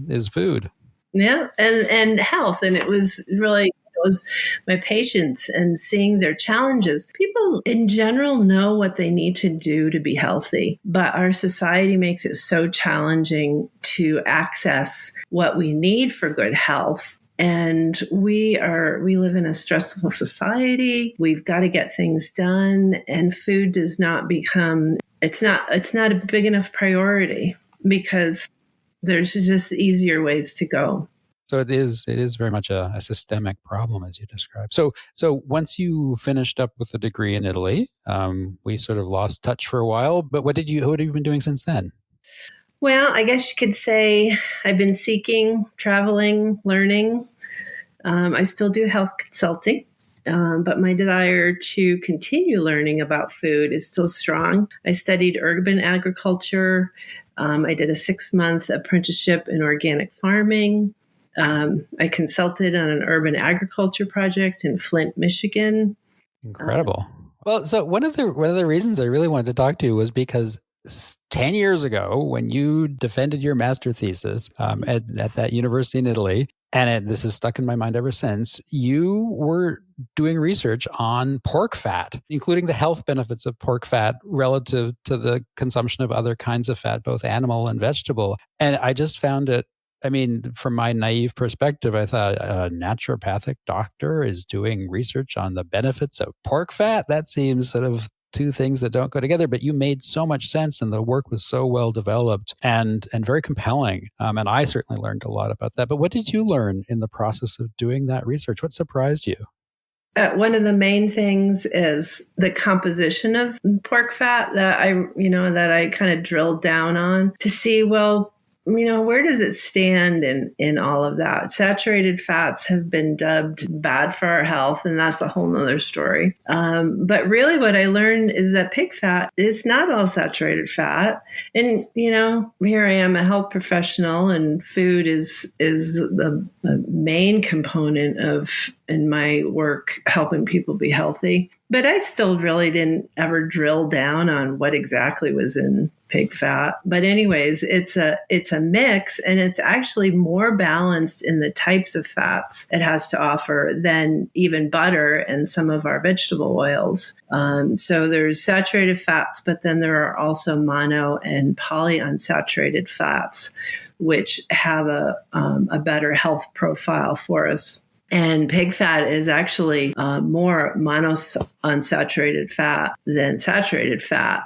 S1: is food.
S4: Yeah, and health. And it was really, was my patients and seeing their challenges. People in general know what they need to do to be healthy, but our society makes it so challenging to access what we need for good health. And we live in a stressful society. We've got to get things done, and food does not become, it's not a big enough priority because there's just easier ways to go.
S1: So it is very much a systemic problem, as you described. So once you finished up with the degree in Italy, we sort of lost touch for a while. But what have you been doing since then?
S4: Well, I guess you could say I've been seeking, traveling, learning. I still do health consulting, but my desire to continue learning about food is still strong. I studied urban agriculture. I did a 6-month apprenticeship in organic farming. I consulted on an urban agriculture project in Flint, Michigan.
S1: Incredible. Well, so one of the reasons I really wanted to talk to you was because 10 years ago, when you defended your master thesis at that university in Italy, and this has stuck in my mind ever since, you were doing research on pork fat, including the health benefits of pork fat relative to the consumption of other kinds of fat, both animal and vegetable. And I just found it, I mean, from my naive perspective, I thought a naturopathic doctor is doing research on the benefits of pork fat. That seems sort of two things that don't go together, but you made so much sense and the work was so well developed and very compelling. And I certainly learned a lot about that. But what did you learn in the process of doing that research? What surprised you?
S4: One of the main things is the composition of pork fat that I kind of drilled down on to see, well, where does it stand in all of that? Saturated fats have been dubbed bad for our health, and that's a whole nother story. But really what I learned is that pig fat is not all saturated fat. And, here I am, a health professional, and food is the main component of, in my work, helping people be healthy. But I still really didn't ever drill down on what exactly was in pig fat. But anyways, it's a mix, and it's actually more balanced in the types of fats it has to offer than even butter and some of our vegetable oils. So there's saturated fats, but then there are also mono and polyunsaturated fats, which have a better health profile for us. And pig fat is actually more monounsaturated fat than saturated fat.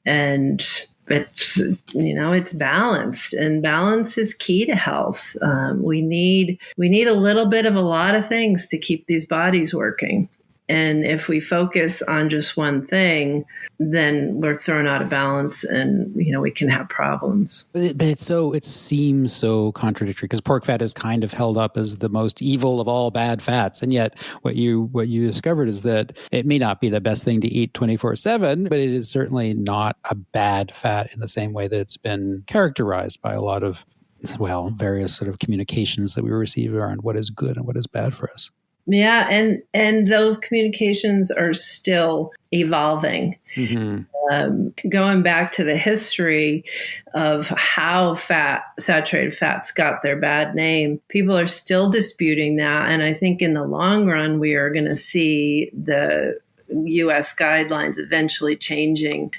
S4: And it's balanced, and balance is key to health. We need a little bit of a lot of things to keep these bodies working. And if we focus on just one thing, then we're thrown out of balance and, we can have problems.
S1: But it seems so contradictory because pork fat is kind of held up as the most evil of all bad fats. And yet what you discovered is that it may not be the best thing to eat 24/7, but it is certainly not a bad fat in the same way that it's been characterized by a lot of, various sort of communications that we receive around what is good and what is bad for us.
S4: Yeah, and those communications are still evolving. Mm-hmm. Going back to the history of how saturated fats got their bad name, people are still disputing that. And I think in the long run, we are going to see the U.S. guidelines eventually changing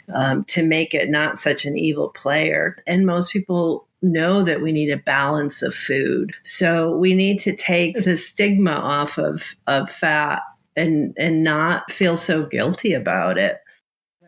S4: to make it not such an evil player. And most people know that we need a balance of food. So we need to take the stigma off of fat and not feel so guilty about it.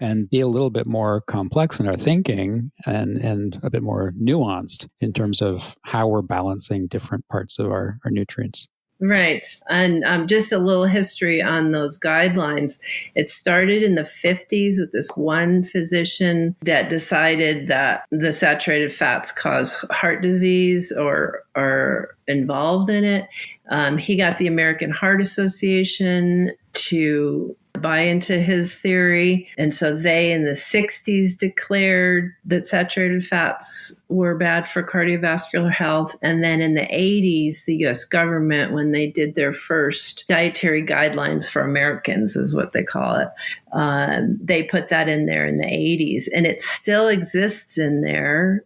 S1: And be a little bit more complex in our thinking and a bit more nuanced in terms of how we're balancing different parts of our nutrients.
S4: Right. And just a little history on those guidelines. It started in the 50s with this one physician that decided that the saturated fats cause heart disease or are involved in it. He got the American Heart Association to buy into his theory. And so they in the 60s declared that saturated fats were bad for cardiovascular health. And then in the 80s, the US government, when they did their first dietary guidelines for Americans, is what they call it, they put that in there in the 80s. And it still exists in there,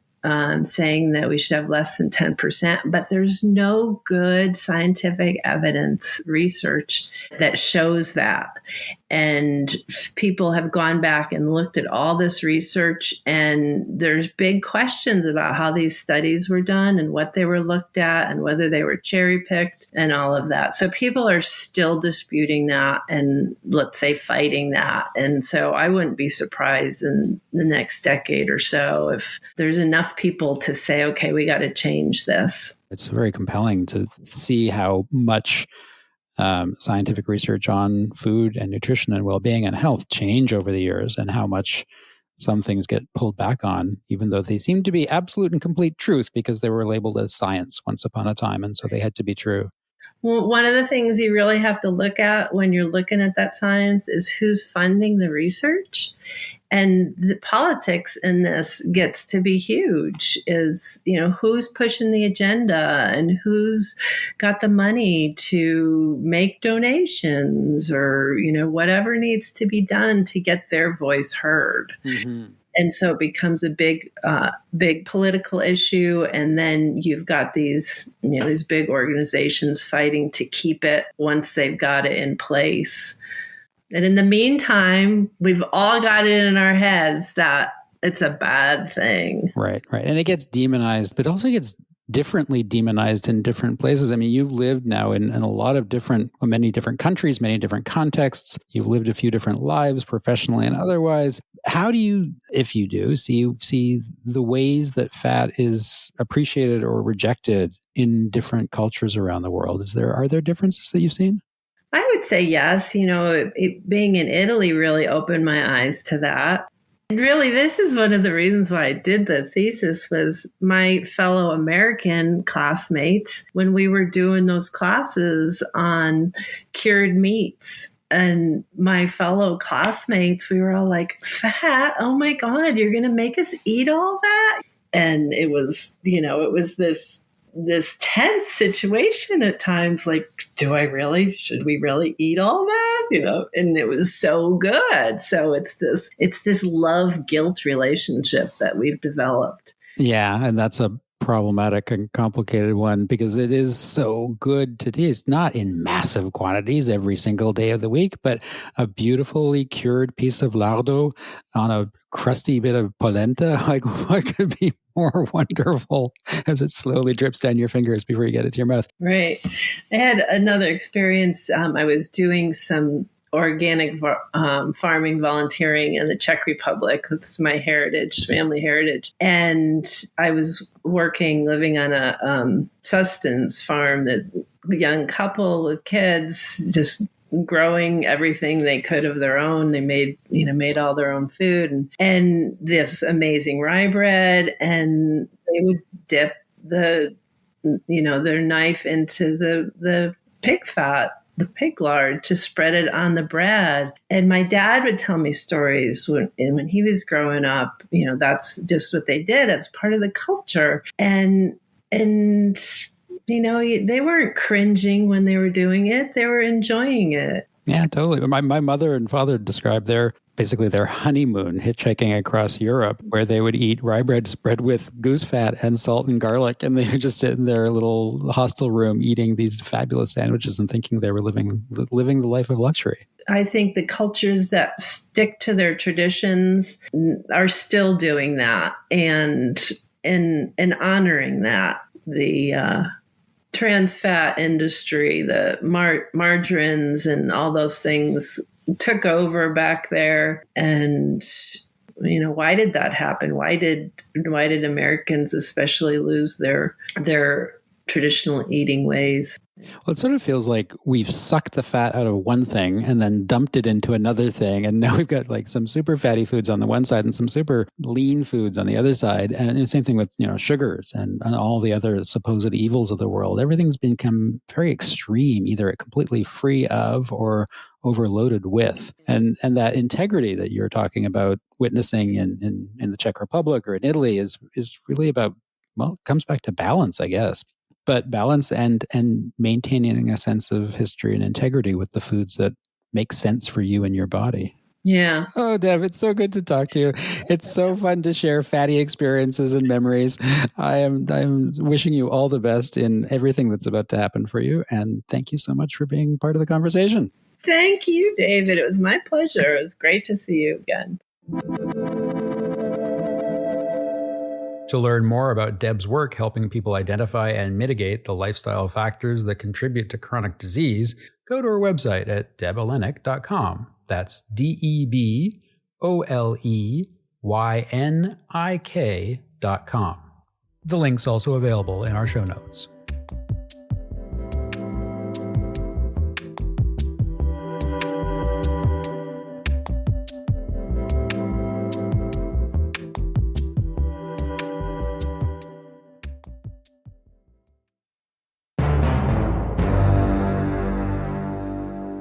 S4: saying that we should have less than 10%, but there's no good scientific evidence, research that shows that. And people have gone back and looked at all this research, and there's big questions about how these studies were done and what they were looked at and whether they were cherry picked and all of that. So people are still disputing that and, let's say, fighting that. And so I wouldn't be surprised in the next decade or so if there's enough people to say, okay, we got to change this.
S1: It's very compelling to see how much scientific research on food and nutrition and well-being and health change over the years, and how much some things get pulled back on, even though they seem to be absolute and complete truth because they were labeled as science once upon a time, and so they had to be true.
S4: Well, one of the things you really have to look at when you're looking at that science is who's funding the research. And the politics in this gets to be huge, is, who's pushing the agenda and who's got the money to make donations or, whatever needs to be done to get their voice heard. Mm-hmm. And so it becomes a big political issue. And then you've got these big organizations fighting to keep it once they've got it in place. And in the meantime, we've all got it in our heads that it's a bad thing.
S1: Right. And it gets demonized, but also gets differently demonized in different places. I mean, you've lived now in a lot of many different countries, many different contexts. You've lived a few different lives, professionally and otherwise. How do you, if you do, see the ways that fat is appreciated or rejected in different cultures around the world? Are there differences that you've seen?
S4: I would say yes. Being in Italy really opened my eyes to that. And really, this is one of the reasons why I did the thesis was my fellow American classmates, when we were doing those classes on cured meats. And my fellow classmates, we were all like, fat? Oh my God, you're going to make us eat all that? And it was, it was this tense situation at times, like, should we really eat all that? And it was so good. So it's this love guilt relationship that we've developed.
S1: Yeah. And that's a problematic and complicated one because it is so good to taste, not in massive quantities every single day of the week, but a beautifully cured piece of lardo on a crusty bit of polenta. Like, what could be more wonderful as it slowly drips down your fingers before you get it to your mouth?
S4: Right. I had another experience. I was doing some organic farming volunteering in the Czech Republic with my family heritage. And I was living on a sustenance farm, that the young couple with kids just growing everything they could of their own. They made all their own food and this amazing rye bread, and they would dip their knife into the pig fat, the pig lard, to spread it on the bread. And my dad would tell me stories when he was growing up, that's just what they did. It's part of the culture. And they weren't cringing when they were doing it. They were enjoying it.
S1: Yeah, totally. My mother and father described their honeymoon hitchhiking across Europe, where they would eat rye bread spread with goose fat and salt and garlic. And they would just sit in their little hostel room eating these fabulous sandwiches and thinking they were living the life of luxury.
S4: I think the cultures that stick to their traditions are still doing that and honoring that. The trans fat industry, the margarines and all those things took over back there. And, why did that happen? Why did Americans especially lose their traditional eating ways?
S1: Well, it sort of feels like we've sucked the fat out of one thing and then dumped it into another thing. And now we've got like some super fatty foods on the one side and some super lean foods on the other side. And the same thing with, sugars and all the other supposed evils of the world. Everything's become very extreme, either completely free of or overloaded with. And that integrity that you're talking about witnessing in the Czech Republic or in Italy is really about, well, it comes back to balance, I guess. But balance and maintaining a sense of history and integrity with the foods that make sense for you and your body.
S4: Yeah.
S1: Oh, Deb, it's so good to talk to you. It's so fun to share fatty experiences and memories. I'm wishing you all the best in everything that's about to happen for you. And thank you so much for being part of the conversation.
S4: Thank you, David. It was my pleasure. It was great to see you again.
S1: To learn more about Deb's work helping people identify and mitigate the lifestyle factors that contribute to chronic disease, go to her website at deboleynik.com. That's DEBOLEYNIK.com. The link's also available in our show notes.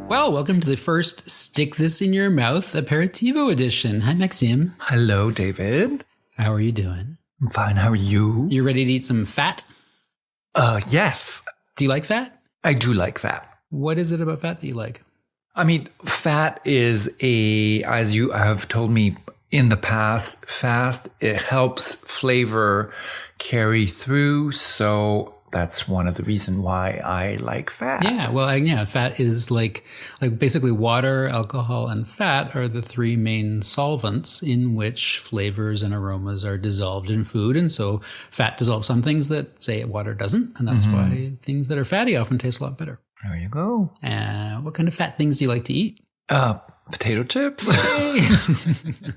S1: Well, welcome to the first Stick This in Your Mouth aperitivo edition. Hi, Maxime.
S5: Hello, David.
S1: How are you doing?
S5: I'm fine. How are you?
S1: You ready to eat some fat?
S5: Yes.
S1: Do you like fat?
S5: I do like fat.
S1: What is it about fat that you like?
S5: I mean, fat is as you have told me in the past, it helps flavor carry through. So that's one of the reasons why I like fat.
S1: Yeah, well, fat is like basically water, alcohol, and fat are the three main solvents in which flavors and aromas are dissolved in food. And so fat dissolves some things that, say, water doesn't. And that's why things that are fatty often taste a lot better.
S5: There you go.
S1: What kind of fat things do you like to eat?
S5: Potato chips.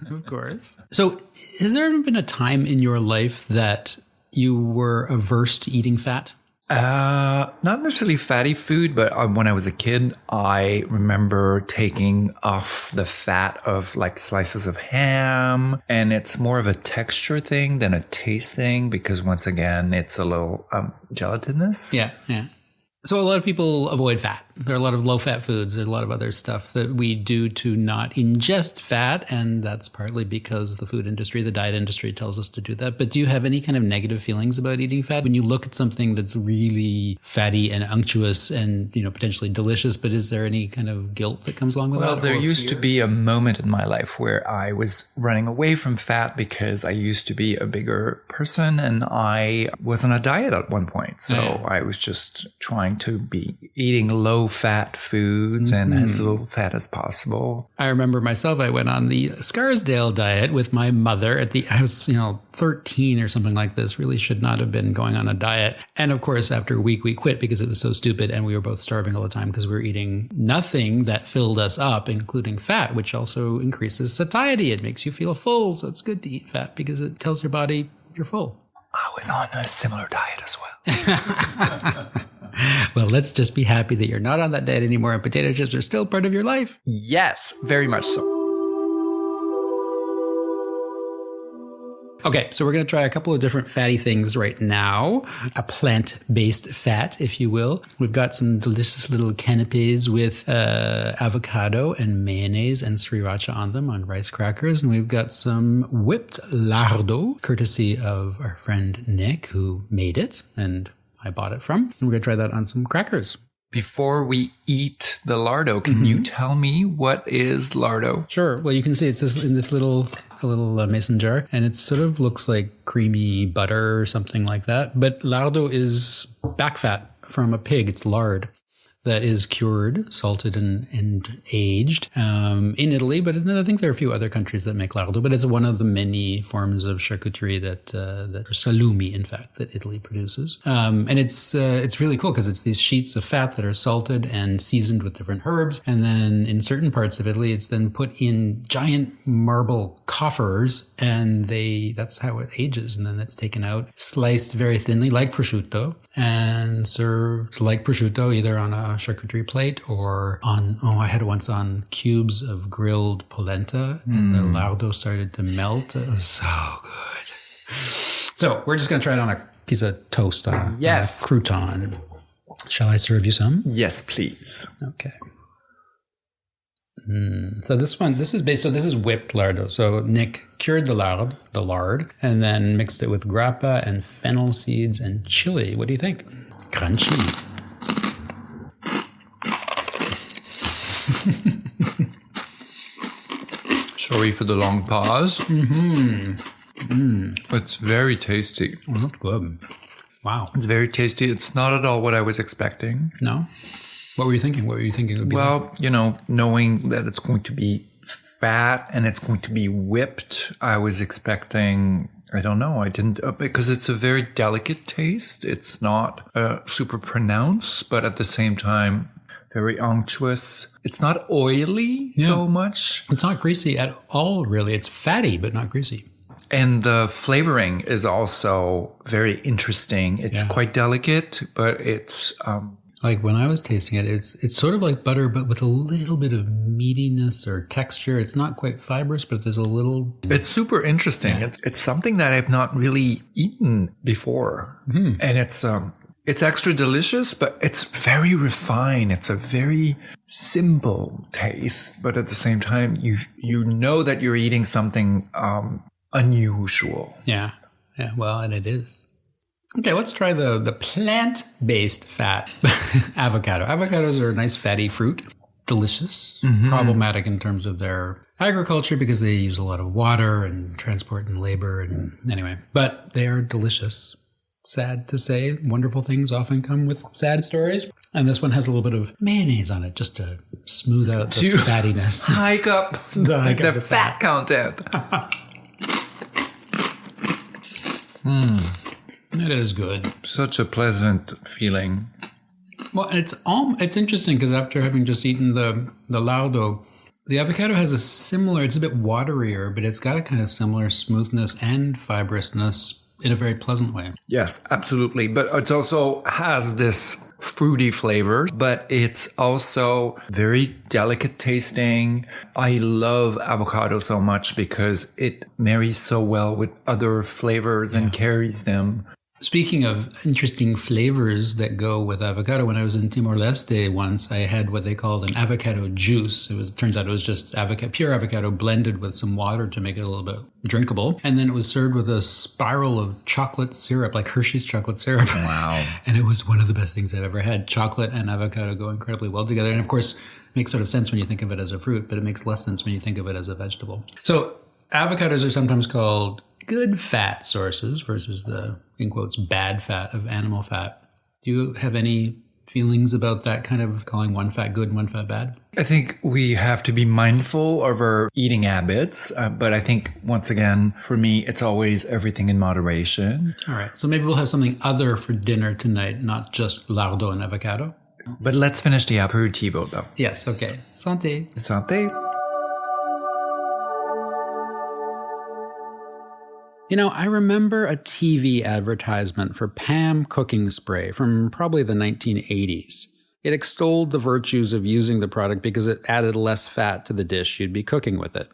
S1: Of course. So has there ever been a time in your life that you were averse to eating fat?
S5: Not necessarily fatty food, but when I was a kid, I remember taking off the fat of like slices of ham, and it's more of a texture thing than a taste thing because once again, it's a little gelatinous.
S1: Yeah. So a lot of people avoid fat. There are a lot of low-fat foods. There's a lot of other stuff that we do to not ingest fat, and that's partly because the food industry, the diet industry tells us to do that. But do you have any kind of negative feelings about eating fat? When you look at something that's really fatty and unctuous and, potentially delicious, but is there any kind of guilt that comes along with that?
S5: Well, there used to be a moment in my life where I was running away from fat because I used to be a bigger person and I was on a diet at one point. So I was just trying to be eating low-fat foods and as little fat as possible.
S1: I remember myself, I went on the Scarsdale diet with my mother I was, 13 or something like this, really should not have been going on a diet. And of course, after a week, we quit because it was so stupid and we were both starving all the time because we were eating nothing that filled us up, including fat, which also increases satiety. It makes you feel full. So it's good to eat fat because it tells your body you're full.
S5: I was on a similar diet as well.
S1: Well, let's just be happy that you're not on that diet anymore and potato chips are still part of your life.
S5: Yes, very much so.
S1: Okay, so we're going to try a couple of different fatty things right now. A plant-based fat, if you will. We've got some delicious little canapes with avocado and mayonnaise and sriracha on them on rice crackers. And we've got some whipped lardo, courtesy of our friend Nick, who made it and I bought it from. And we're going to try that on some crackers.
S5: Before we eat the lardo, can you tell me what is lardo?
S1: Sure. Well, you can see it's in this little mason jar, and it sort of looks like creamy butter or something like that. But lardo is back fat from a pig. It's lard that is cured, salted, and aged in Italy. But I think there are a few other countries that make lardo. But it's one of the many forms of charcuterie that salumi, in fact, that Italy produces. And it's really cool because it's these sheets of fat that are salted and seasoned with different herbs. And then in certain parts of Italy, it's then put in giant marble coffers, and that's how it ages. And then it's taken out, sliced very thinly, like prosciutto, and served like prosciutto, either on a charcuterie plate or I had it once on cubes of grilled polenta, and the lardo started to melt. It was so good. So we're just going to try it on a piece of toast on a crouton. Shall I serve you some?
S5: Yes, please.
S1: Okay. So this is whipped lardo. So Nick cured the lard, and then mixed it with grappa and fennel seeds and chili. What do you think? Crunchy.
S5: Sorry for the long pause. It's very tasty.
S1: Oh, that's good. Wow.
S5: It's very tasty. It's not at all what I was expecting.
S1: No? What were you thinking? What were you thinking it would be?
S5: Well, knowing that it's going to be fat and it's going to be whipped, I was expecting, I don't know, I didn't, because it's a very delicate taste. It's not super pronounced, but at the same time, very unctuous. It's not oily so much.
S1: It's not greasy at all, really. It's fatty, but not greasy.
S5: And the flavoring is also very interesting. It's quite delicate, but it's...
S1: like when I was tasting it, it's sort of like butter, but with a little bit of meatiness or texture. It's not quite fibrous, but there's a little...
S5: It's super interesting. Yeah. It's something that I've not really eaten before. And it's extra delicious, but it's very refined. It's a very simple taste, but at the same time, you know that you're eating something unusual.
S1: Yeah. Well, and it is. Okay, let's try the plant-based fat avocado. Avocados are a nice fatty fruit. Delicious. Problematic in terms of their agriculture because they use a lot of water and transport and labor. And anyway, but they are delicious. Sad to say, wonderful things often come with sad stories. And this one has a little bit of mayonnaise on it just to smooth out the fattiness.
S5: Hike up the fat content.
S1: It is good.
S5: Such a pleasant feeling.
S1: Well, it's interesting because after having just eaten the lardo, the avocado has a similar, it's a bit waterier, but it's got a kind of similar smoothness and fibrousness in a very pleasant way.
S5: Yes, absolutely. But it also has this fruity flavor, but it's also very delicate tasting. I love avocado so much because it marries so well with other flavors and carries them.
S1: Speaking of interesting flavors that go with avocado, when I was in Timor-Leste once, I had what they called an avocado juice. Turns out it was just pure avocado blended with some water to make it a little bit drinkable. And then it was served with a spiral of chocolate syrup, like Hershey's chocolate syrup.
S5: Wow.
S1: And it was one of the best things I've ever had. Chocolate and avocado go incredibly well together. And of course, it makes sort of sense when you think of it as a fruit, but it makes less sense when you think of it as a vegetable. So avocados are sometimes called good fat sources versus the, in quotes, bad fat of animal fat. Do you have any feelings about that kind of calling one fat good and one fat bad?
S5: I think we have to be mindful of our eating habits. But I think, once again, for me, it's always everything in moderation.
S1: All right. So maybe we'll have something other for dinner tonight, not just lardo and avocado.
S5: But let's finish the aperitivo, though.
S1: Yes. Okay. Santé.
S5: Santé.
S1: I remember a TV advertisement for Pam cooking spray from probably the 1980s. It extolled the virtues of using the product because it added less fat to the dish you'd be cooking with it.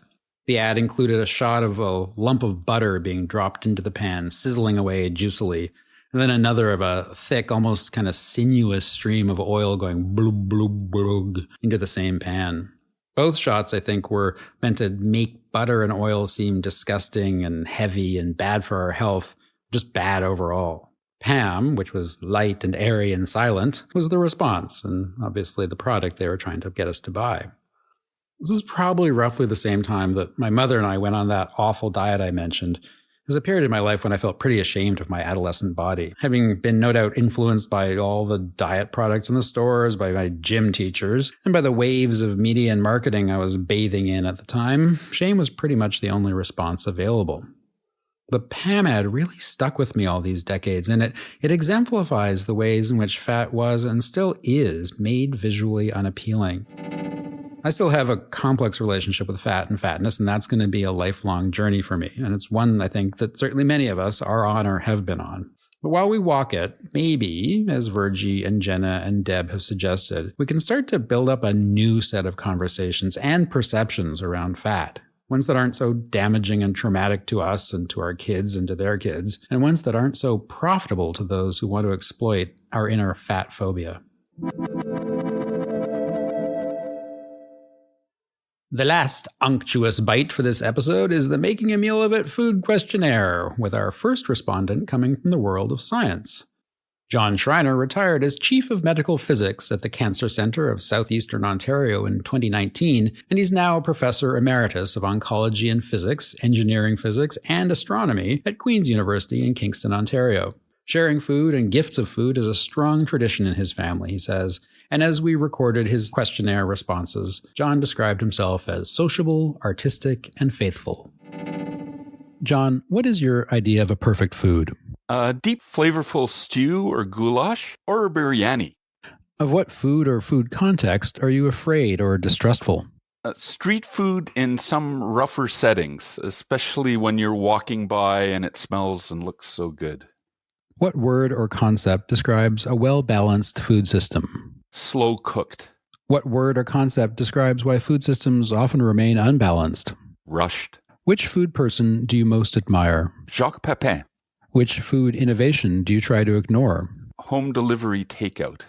S1: The ad included a shot of a lump of butter being dropped into the pan, sizzling away juicily, and then another of a thick, almost kind of sinuous stream of oil going blub, blub, blub into the same pan. Both shots, I think, were meant to make butter and oil seem disgusting and heavy and bad for our health, just bad overall. Pam, which was light and airy and silent, was the response, and obviously the product they were trying to get us to buy. This is probably roughly the same time that my mother and I went on that awful diet I mentioned. It was a period in my life when I felt pretty ashamed of my adolescent body, having been no doubt influenced by all the diet products in the stores, by my gym teachers, and by the waves of media and marketing I was bathing in at the time. Shame was pretty much the only response available. The Pam ad really stuck with me all these decades, and it exemplifies the ways in which fat was and still is made visually unappealing. I still have a complex relationship with fat and fatness, and that's going to be a lifelong journey for me. And it's one I think that certainly many of us are on or have been on. But while we walk it, maybe, as Virgie and Jenna and Deb have suggested, we can start to build up a new set of conversations and perceptions around fat. Ones that aren't so damaging and traumatic to us and to our kids and to their kids, and ones that aren't so profitable to those who want to exploit our inner fat phobia. The last unctuous bite for this episode is the Making a Meal of It Food Questionnaire, with our first respondent coming from the world of science. John Schreiner retired as Chief of Medical Physics at the Cancer Centre of Southeastern Ontario in 2019, and he's now a Professor Emeritus of Oncology and Physics, Engineering Physics, and Astronomy at Queen's University in Kingston, Ontario. Sharing food and gifts of food is a strong tradition in his family, he says, and as we recorded his questionnaire responses, John described himself as sociable, artistic, and faithful. John, what is your idea of a perfect food?
S6: A deep, flavorful stew or goulash or a biryani.
S1: Of what food or food context are you afraid or distrustful?
S6: Street food in some rougher settings, especially when you're walking by and it smells and looks so good.
S1: What word or concept describes a well-balanced food system?
S6: Slow cooked.
S1: What word or concept describes why food systems often remain unbalanced?
S6: Rushed.
S1: Which food person do you most admire?
S6: Jacques Pepin.
S1: Which food innovation do you try to ignore?
S6: Home delivery takeout.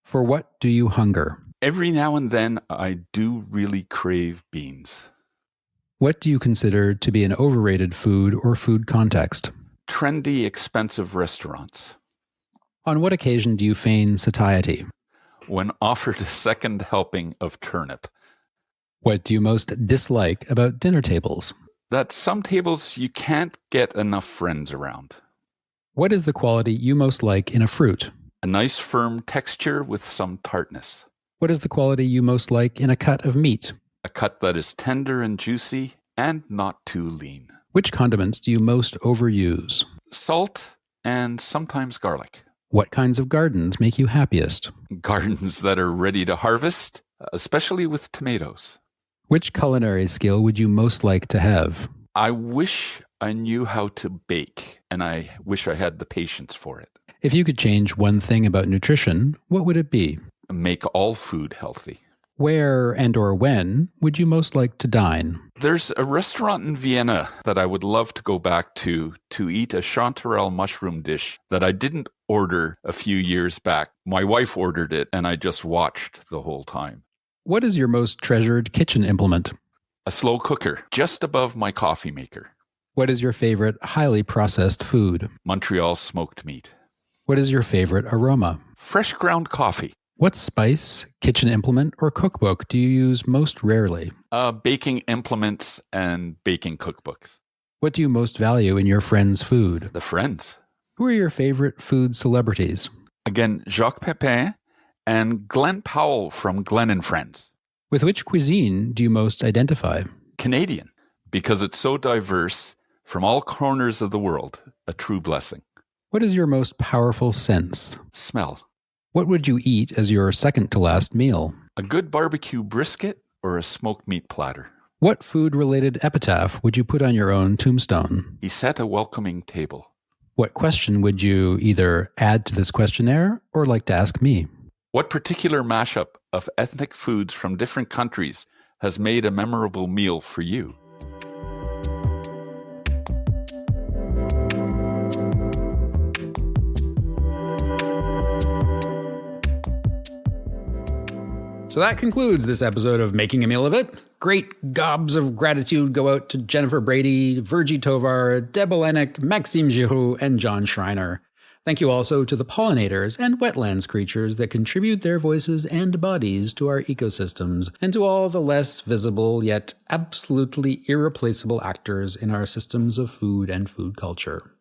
S1: For what do you hunger?
S6: Every now and then I do really crave beans.
S1: What do you consider to be an overrated food or food context?
S6: Trendy, expensive restaurants.
S1: On what occasion do you feign satiety?
S6: When offered a second helping of turnip.
S1: What do you most dislike about dinner tables?
S6: That some tables you can't get enough friends around.
S1: What is the quality you most like in a fruit?
S6: A nice firm texture with some tartness.
S1: What is the quality you most like in a cut of meat?
S6: A cut that is tender and juicy and not too lean.
S1: Which condiments do you most overuse?
S6: Salt and sometimes garlic.
S1: What kinds of gardens make you happiest?
S6: Gardens that are ready to harvest, especially with tomatoes.
S1: Which culinary skill would you most like to have?
S6: I wish I knew how to bake, and I wish I had the patience for it.
S1: If you could change one thing about nutrition, what would it be?
S6: Make all food healthy.
S1: Where and or when would you most like to dine?
S6: There's a restaurant in Vienna that I would love to go back to eat a chanterelle mushroom dish that I didn't order a few years back. My wife ordered it, and I just watched the whole time.
S1: What is your most treasured kitchen implement?
S6: A slow cooker, just above my coffee maker.
S1: What is your favorite highly processed food?
S6: Montreal smoked meat.
S1: What is your favorite aroma?
S6: Fresh ground coffee.
S1: What spice, kitchen implement, or cookbook do you use most rarely?
S6: Baking implements and baking cookbooks.
S1: What do you most value in your friend's food?
S6: The friends.
S1: Who are your favorite food celebrities?
S6: Again, Jacques Pepin and Glenn Powell from Glenn and Friends.
S1: With which cuisine do you most identify?
S6: Canadian, because it's so diverse from all corners of the world. A true blessing.
S1: What is your most powerful sense?
S6: Smell.
S1: What would you eat as your second to last meal?
S6: A good barbecue brisket or a smoked meat platter.
S1: What food-related epitaph would you put on your own tombstone?
S6: He set a welcoming table.
S1: What question would you either add to this questionnaire or like to ask me?
S6: What particular mashup of ethnic foods from different countries has made a memorable meal for you?
S1: So that concludes this episode of Making a Meal of It. Great gobs of gratitude go out to Jennifer Brady, Virgie Tovar, Deb Oleynik, Maxime and John Schreiner. Thank you also to the pollinators and wetlands creatures that contribute their voices and bodies to our ecosystems, and to all the less visible yet absolutely irreplaceable actors in our systems of food and food culture.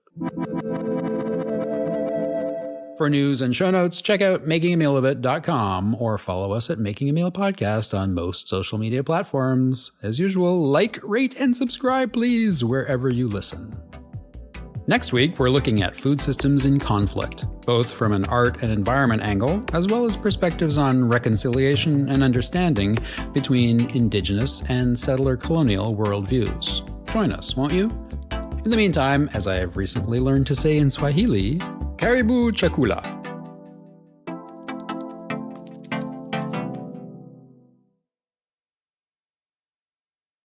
S1: For news and show notes, check out makingamealofit.com or follow us at Making a Meal Podcast on most social media platforms. As usual, like, rate, and subscribe, please, wherever you listen. Next week, we're looking at food systems in conflict, both from an art and environment angle, as well as perspectives on reconciliation and understanding between indigenous and settler colonial worldviews. Join us, won't you? In the meantime, as I have recently learned to say in Swahili, Karibu Chakula.